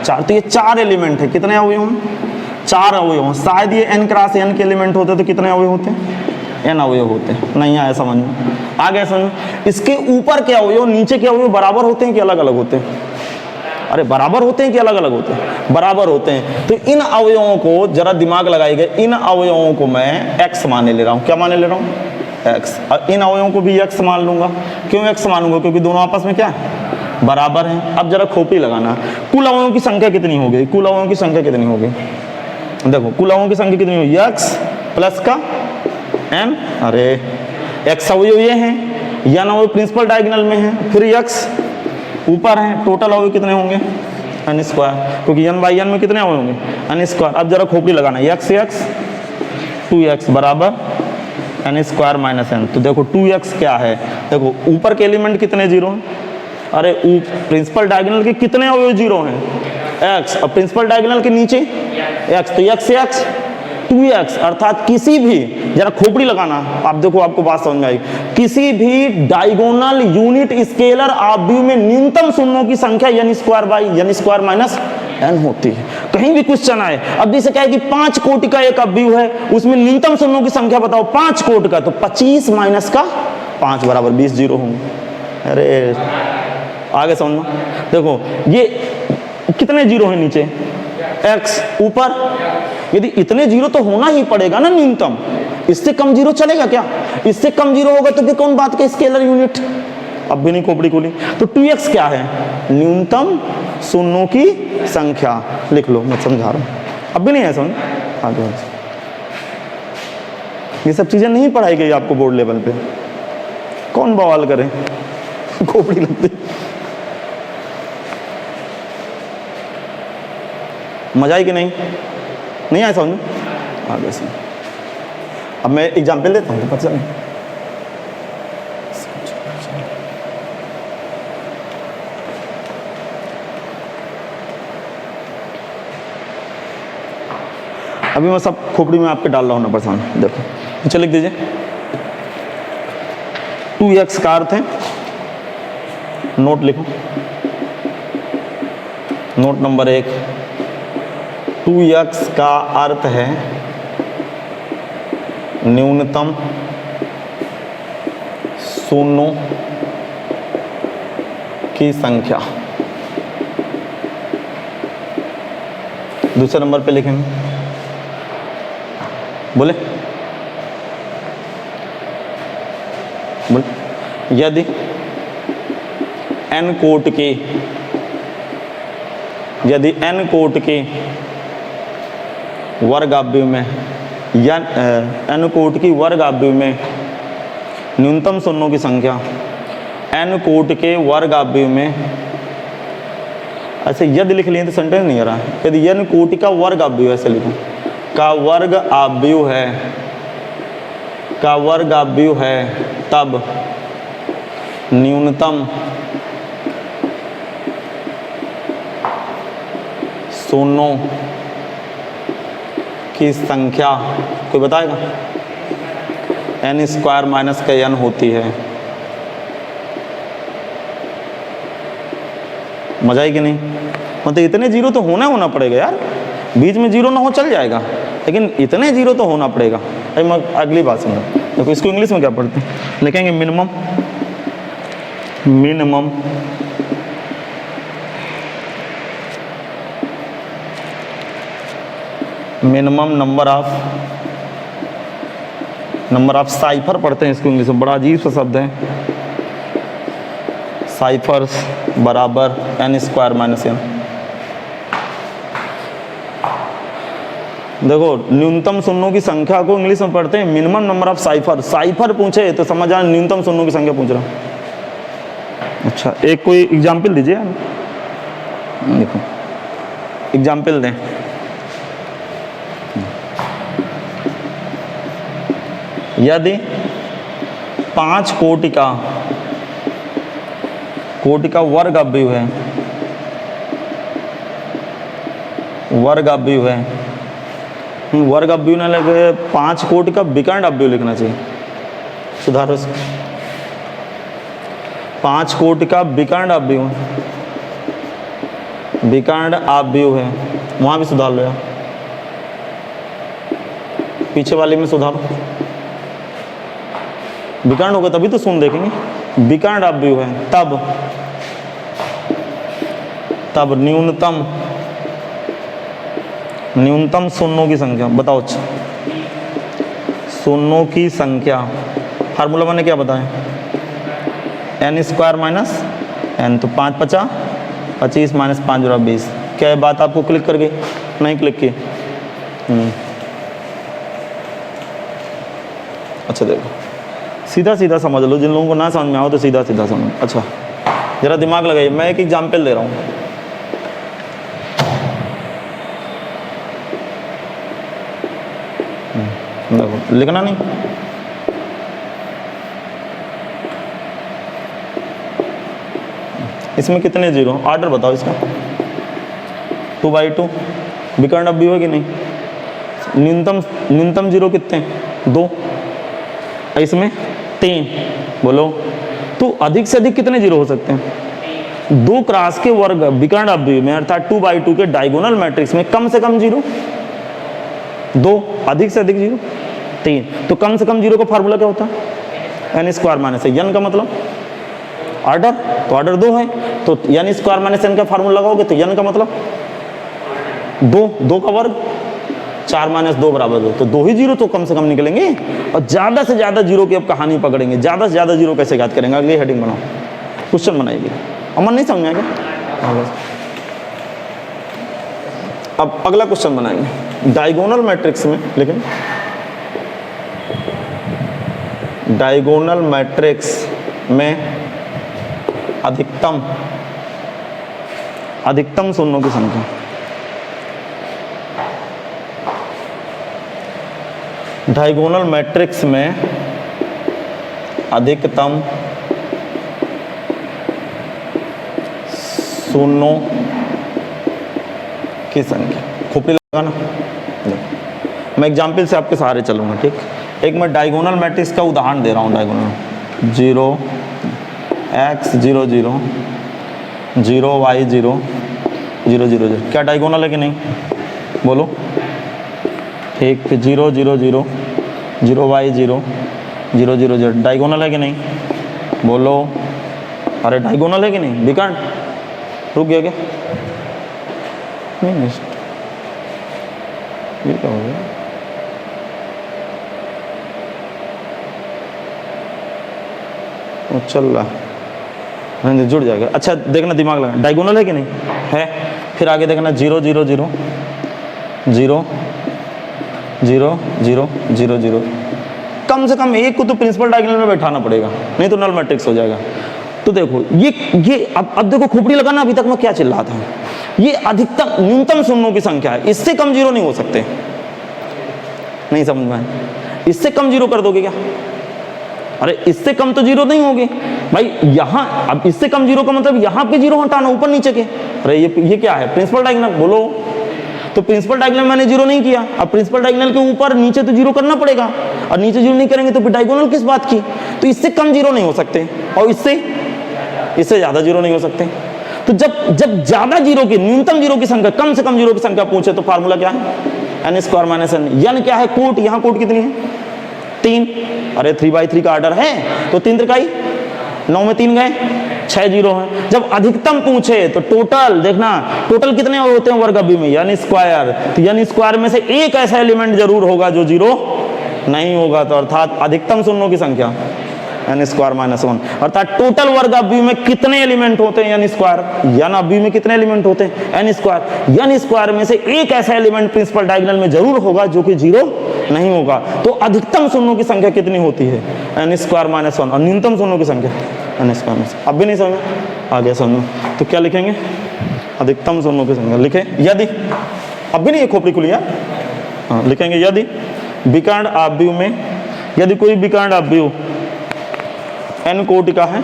4, तो ये 4 एलिमेंट है। कितने अवयव हैं, 4 अवयव हैं। शायद ये n क्रॉस n के एलिमेंट होते तो कितने अवयव होते हैं, n अवयव होते। नहीं आया समझ में, आ गया समझ। इसके ऊपर के अवयव नीचे के अवयव बराबर होते हैं कि अलग अलग होते हैं, अरे बराबर होते हैं कि अलग अलग होते हैं, बराबर होते हैं। तो इन अवयवों को जरा दिमाग लगाइएगा, इन अवयवों को मैं x माने ले रहा हूँ। क्या माने ले रहा हूँ, x। और इन अवयवों को भी x मान लूंगा। क्यों x मानूंगा, क्योंकि दोनों आपस में क्या है, बराबर हैं। अब जरा खोपड़ी लगाना, कुल अवयवों की संख्या कितनी हो गई, कुल अवयवों की संख्या कितनी हो गई, देखो कुल अवयवों की संख्या कितनी होगी, x प्लस का n, अरे x अवयव ये हैं, n अवयव प्रिंसिपल डायगोनल में है, फिर x ऊपर है, टोटल अवयव कितने होंगे, n स्क्वायर, क्योंकि n बाई n में कितने अवयव होंगे, n स्क्वायर। अब जरा खोपड़ी लगाना, x 2x बराबर n स्क्वायर माइनस n। तो देखो 2x क्या है, देखो ऊपर के एलिमेंट कितने जीरो हैं, अरे प्रिंसिपल डायगोनल के कितने अवयव जीरो हैं, x, और प्रिंसिपल डायगोनल के नीचे x, तो x से x 2x, अर्थात किसी भी, जरा खोपड़ी लगाना, आप देखो आपको बात समझ में आई, किसी भी डायगोनल यूनिट स्केलर आव्यूह में न्यूनतम शून्यों की संख्या n square by n square minus n होती है। कहीं भी क्वेश्चन आए, अब जैसे क्या है कि 5 कोटि का एक आव्यूह है, उसमें न्यूनतम शून्यों की संख्या बताओ 5 कोटि का, तो 25 माइनस का 5 बराबर 20 जीरो होंगे। अरे आगे समझना, देखो ये कितने जीरो है नीचे, x ऊपर, यदि इतने जीरो तो होना ही पड़ेगा ना न्यूनतम, इससे कम जीरो चलेगा क्या, इससे कम जीरो होगा तो फिर कौन बात का स्केलर यूनिट, अब भी नहीं खोपड़ी खोली। तो 2x क्या है, न्यूनतम शून्यों की संख्या, लिख लो, मैं समझा रहा हूं, अब भी नहीं है समझ, आगे ये सब चीजें नहीं पढ़ाई गई आपको बोर्ड लेवल पे, कौन बवाल करे, खोपड़ी लगती, मजा आई कि नहीं आया समझ, आगे से। अब मैं एग्जाम्पल देता हूँ तो पता नहीं, अभी मैं सब खोपड़ी में आपके डाल रहा हूँ नंबर सामने, देखो नीचे लिख दीजिए। 2x का अर्थ है, नोट लिखो, नोट नंबर 1, 2x का अर्थ है न्यूनतम शून्यों की संख्या। दूसरे नंबर पे लिखेंगे, बोले यदि n कोट के, यदि n कोट के वर्ग आव्यूह में या n कोट की वर्ग आव्यूह में न्यूनतम शून्यों की संख्या n कोट के वर्ग आव्यूह में, ऐसे यदि लिख लिए तो सेंटेंस नहीं आ रहा है, यदि n कोटि का वर्ग आव्यूह, ऐसे लिखो, का वर्ग आव्यूह है, का वर्ग आव्यूह है, तब न्यूनतम शून्यों की संख्या, कोई बताएगा, n स्क्वायर माइनस का n होती है। मजा आई कि नहीं? मतलब इतने जीरो तो होना पड़ेगा यार, बीच में जीरो ना हो चल जाएगा, लेकिन इतने जीरो तो होना पड़ेगा। अभी मैं अगली बात समझो, देखो इसको इंग्लिश में क्या पढ़ते हैं, लिखेंगे minimum, minimum minimum number of cipher पढ़ते हैं इसको इंग्लिश में, बड़ा अजीब सा शब्द है, साइफर्स बराबर n स्क्वायर माइनस n। देखो न्यूनतम शून्यों की संख्या को इंग्लिश में पढ़ते हैं minimum number of cipher. Cipher पूछे तो समझ आए न्यूनतम शून्यों की संख्या पूछ रहा हूं। अच्छा एक कोई एग्जाम्पल दीजिए, देखो एग्जाम्पल दें, यदि 5 कोटि का वर्ग आव्यूह है, वर्ग आव्यूह है, वर्ग आव्यूह ना लगे, 5 कोटि का विकर्ण आव्यूह लिखना चाहिए, सुधारो इसको, 5 कोटि का विकर्ण आव्यूह, विकर्ण आव्यूह है, वहां भी सुधार लो यार, पीछे वाले में सुधारो, विकर्ण होगा तभी तो शून्य देखेंगे, विकर्ण आव्यूह है, तब न्यूनतम शून्यों की संख्या बताओ। शून्यों की संख्या फार्मूला मैंने क्या बताया, n स्क्वायर माइनस n, तो 5 50 25 माइनस 5 जोड़ा 20। क्या ये बात आपको क्लिक कर गई? नहीं क्लिक की? अच्छा देखो सीधा सीधा समझ लो, जिन लोगों को ना समझ में आओ तो सीधा सीधा समझ। अच्छा जरा दिमाग लगाइए, मैं एक एग्जाम्पल दे रहा हूँ, देखो लिखना नहीं, इसमें कितने जीरो, ऑर्डर बताओ इसका, 2/2 विकर्ण आव्यूह है कि नहीं, न्यूनतम जीरो कितने, 2, इसमें 3, बोलो तो अधिक से अधिक कितने जीरो हो सकते हैं, 2 क्रॉस के वर्ग विकर्ण आव्यूह में अर्थात 2/2 के डायगोनल मैट्रिक्स में कम से कम जीरो 2, अधिक से अधिक जीरो 3, तो कम से कम जीरो का फार्मूला क्या होता है, n स्क्वायर माइनस n का मतलब ऑर्डर, तो ऑर्डर 2 है, तो n स्क्वायर माइनस n का फार्मूला लगाओगे तो n का मतलब 2 का वर्ग, 4 माइनस 2 बराबर 2, तो 2 ही जीरो तो कम से कम निकलेंगे, और ज्यादा से ज्यादा जीरो की अब कहानी पकड़ेंगे, ज्यादा से ज्यादा जीरो कैसे याद करेंगे, अगली हेडिंग बनाओ, क्वेश्चन बनाएगी, अमन नहीं समझ में आएगा। अब अगला क्वेश्चन बनाएंगे डायगोनल मैट्रिक्स में, लेकिन डायगोनल मैट्रिक्स में अधिकतम शून्यों की संख्या, डायगोनल मैट्रिक्स में अधिकतम शून्यों की संख्या, खोपड़ी लगाना, मैं एग्जाम्पल से आपके सहारे चलूँगा, ठीक। एक मैं डायगोनल मैट्रिक्स का उदाहरण दे रहा हूँ, डायगोनल 0 x 0 0 0 y 0 0 0 0, क्या डायगोनल है कि नहीं, बोलो। ठीक, 0 0 0 0 y 0 0 0 0 डायगोनल है कि नहीं, बोलो। अरे डायगोनल है कि नहीं, विकर्ण, रुक गया क्या, नहीं ये क्या हो गया, वो चल रहा है, जुड़ जाएगा। अच्छा देखना, दिमाग लगा, डायगोनल है कि नहीं है। फिर आगे देखना 0 0 0 0 0 0 0 0, कम से कम एक को तो प्रिंसिपल डायगोनल में बैठाना पड़ेगा, नहीं तो नल मैट्रिक्स हो जाएगा। तो देखो ये अब देखो खोपड़ी लगाना, अभी तक मैं क्या चिल्ला था, ये अधिकतम न्यूनतम शून्यों की संख्या है, इससे कम जीरो नहीं हो सकते, नहीं समझ में, इससे कम जीरो कर दोगे क्या, अरे इससे कम तो जीरो नहीं होगी भाई, यहाँ अब इससे कम जीरो का मतलब यहाँ पे जीरो हटाना ऊपर नीचे के, अरे ये क्या है, प्रिंसिपल डायगोनल, बोलो। तो प्रिंसिपल डायगोनल मैंने जीरो नहीं किया, अब प्रिंसिपल डायगोनल के ऊपर नीचे तो जीरो करना पड़ेगा, और नीचे जीरो नहीं करेंगे तो फिर डायगोनल किस बात की, तो इससे कम जीरो नहीं हो सकते, और इससे ज्यादा जीरो नहीं हो सकते। तो जब ज्यादा जीरो की, न्यूनतम जीरो की संख्या, कम से कम जीरो की संख्या पूछे तो फार्मूला क्या है, n square minus n। n क्या है, कोट, यहाँ कोट कितनी है 3, अरे 3/3 का ऑर्डर है, तो 3 त्रिकाई 9 में 3 गए, 6 जीरो है। जब अधिकतम पूछे तो टोटल देखना, टोटल कितने होते हैं वर्ग अभी में, n स्क्वायर, तो n स्क्वायर में से एक ऐसा एलिमेंट जरूर होगा जो जीरो नहीं होगा, तो अर्थात अधिकतम शून्यों की संख्या n स्क्वायर माइनस 1, अर्थात टोटल वर्ग अवयव में कितने एलिमेंट होते हैं n स्क्वायर, n अवयव में कितने एलिमेंट होते हैं n स्क्वायर, n स्क्वायर में से एक ऐसा एलिमेंट प्रिंसिपल डायगोनल में जरूर होगा जो कि जीरो नहीं होगा। तो अधिकतम शून्यों की संख्या कितनी होती है n स्क्वायर माइनस 1, और न्यूनतम शून्यों की संख्या n स्क्वायर माइनस। अब भी नहीं समझ आ गया समझ, तो क्या लिखेंगे, अधिकतम शून्यों की संख्या लिखे, यदि, अब भी नहीं ये खोपड़ी खुली है, हाँ लिखेंगे, यदि विकर्ण अवयव में, यदि कोई विकर्ण अवयव n कोटि का है,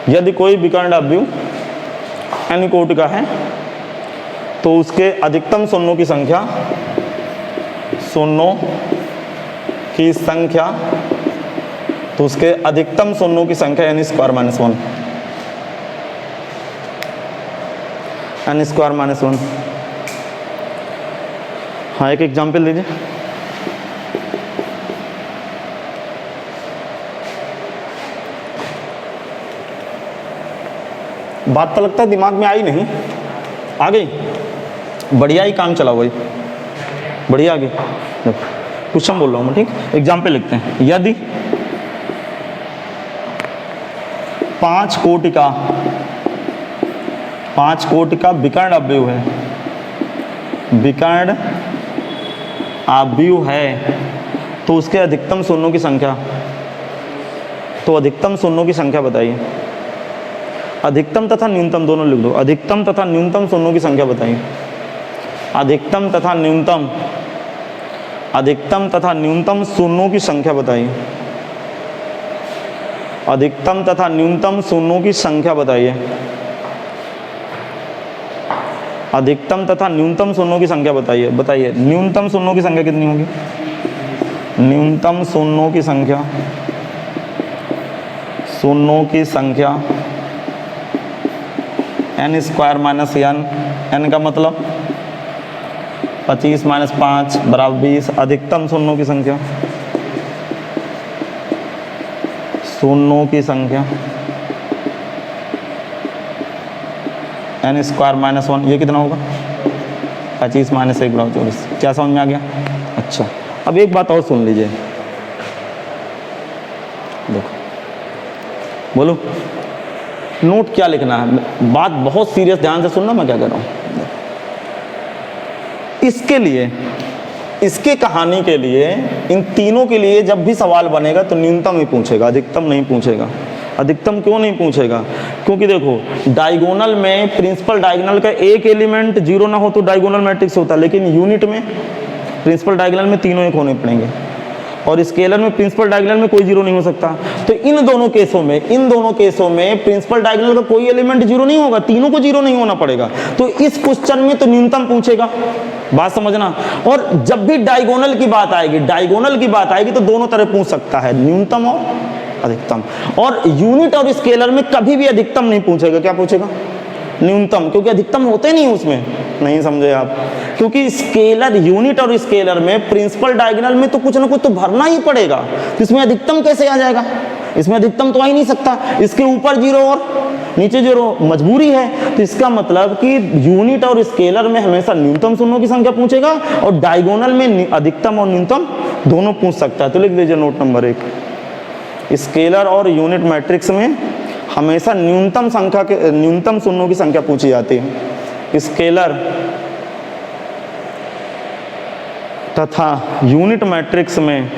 यदि कोई विकर्ण अवयव n कोटि का है, तो उसके अधिकतम शून्यों की संख्या, शून्यों की संख्या, तो उसके अधिकतम शून्यों की संख्या n square minus 1, n square minus 1। हाँ एक एग्जाम्पल दीजिए, बात तो लगता है दिमाग में आई नहीं, आ गई, बढ़िया ही काम चला वही, बढ़िया आ गई। क्वेश्चन बोल रहा हूँ मैं, ठीक, एग्जाम्पल लिखते हैं, यदि 5 कोटि का विकर्ण अवयव है, विकर्ण अवयव है, तो उसके अधिकतम शून्यों की संख्या, तो अधिकतम शून्यों की संख्या बताइए, अधिकतम तथा न्यूनतम दोनों लिख दो, अधिकतम तथा न्यूनतम शून्यों की संख्या बताइए, अधिकतम तथा न्यूनतम, अधिकतम तथा न्यूनतम शून्यों की संख्या बताइए, अधिकतम तथा न्यूनतम शून्यों की संख्या बताइए, अधिकतम तथा न्यूनतम शून्यों की संख्या बताइए, बताइए न्यूनतम शून्यों की संख्या कितनी होगी, न्यूनतम शून्यों की संख्या, शून्यों की संख्या n स्क्वायर माइनस n का मतलब 25 माइनस 5 बराबर 20, अधिकतम शून्यों की संख्या, शून्यों की संख्या n स्क्वायर माइनस 1, ये कितना होगा 25 माइनस 1 बराबर 24। क्या समझ में आ गया? अच्छा अब एक बात और सुन लीजिए, देखो बोलो नोट क्या लिखना है, बात बहुत सीरियस, ध्यान से सुनना मैं क्या कर रहा हूँ। इसके लिए, इसके कहानी के लिए, इन तीनों के लिए जब भी सवाल बनेगा तो न्यूनतम ही पूछेगा, अधिकतम नहीं पूछेगा। अधिकतम क्यों नहीं पूछेगा? क्योंकि देखो डायगोनल में प्रिंसिपल डायगोनल का एक एलिमेंट जीरो ना हो तो डायगोनल मैट्रिक्स होता है, लेकिन यूनिट में प्रिंसिपल डायगोनल में तीनों एक होने पड़ेंगे। और स्केलर में प्रिंसिपल डायगोनल में कोई जीरो नहीं हो सकता। तो इन दोनों केसों में प्रिंसिपल डायगोनल का कोई एलिमेंट जीरो नहीं होगा, तीनों को जीरो नहीं होना पड़ेगा। तो इस क्वेश्चन में तो न्यूनतम पूछेगा, बात समझना। और जब भी डायगोनल की बात आएगी तो दोनों तरह पूछ सकता है, न्यूनतम और अधिकतम। और यूनिट और स्केलर में कभी भी अधिकतम नहीं पूछेगा, क्या पूछेगा? न्यूनतम, क्योंकि अधिकतम होते नहीं उसमें, नहीं समझे आप? क्योंकि स्केलर, यूनिट और स्केलर में प्रिंसिपल डायगोनल में तो कुछ ना कुछ तो भरना ही पड़ेगा, तो इसमें अधिकतम कैसे आ जाएगा? इसमें अधिकतम तो आ ही नहीं सकता, इसके ऊपर जीरो और नीचे जीरो मजबूरी है। तो इसका मतलब कि यूनिट और स्केलर में हमेशा न्यूनतम शून्यों की संख्या पूछेगा और डायगोनल में अधिकतम और न्यूनतम दोनों पूछ सकता है। तो लिख दीजिए नोट नंबर 1, स्केलर और यूनिट मैट्रिक्स में हमेशा न्यूनतम शून्यों की संख्या पूछी जाती है। स्केलर तथा यूनिट मैट्रिक्स में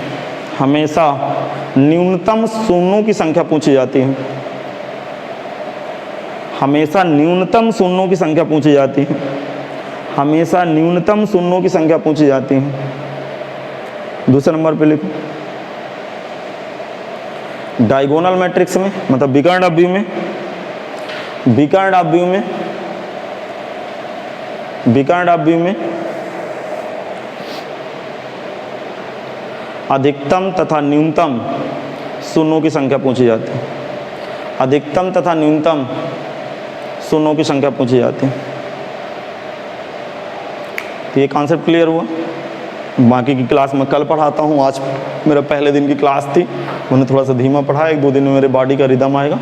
हमेशा न्यूनतम शून्यों की संख्या पूछी जाती है, हमेशा न्यूनतम शून्यों की संख्या पूछी जाती है, हमेशा न्यूनतम शून्यों की संख्या पूछी जाती है। दूसरे नंबर पे लिखो, डायगोनल मैट्रिक्स में मतलब विकर्ण अपव्यू में अधिकतम तथा न्यूनतम शून्यों की संख्या पूछी जाती है, अधिकतम तथा न्यूनतम शून्यों की संख्या पूछी जाती है। तो ये कॉन्सेप्ट क्लियर हुआ। बाकी की क्लास मैं कल पढ़ाता हूँ, आज मेरा पहले दिन की क्लास थी, मैंने थोड़ा सा धीमा पढ़ा, 1-2 दिन में मेरे बॉडी का रिदम आएगा,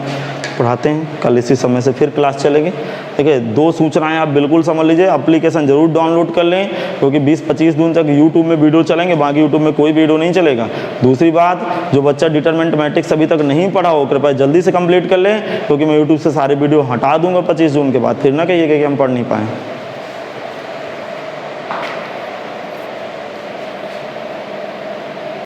पढ़ाते हैं। कल इसी समय से फिर क्लास चलेगी। ठीक है, 2 सूचनाएं आप बिल्कुल समझ लीजिए, एप्लीकेशन जरूर डाउनलोड कर लें, क्योंकि 20-25 दिन तक यूट्यूब में वीडियो चलेंगे, बाकी यूट्यूब में कोई वीडियो नहीं चलेगा। दूसरी बात, जो बच्चा डिटरमिनेंट मैट्रिक्स अभी तक नहीं पढ़ा हो, कृपया जल्दी से कंप्लीट कर लें, क्योंकि मैं यूट्यूब से सारे वीडियो हटा दूंगा 25 जून के बाद, फिर ना कहिएगा कि हम पढ़ नहीं पाए।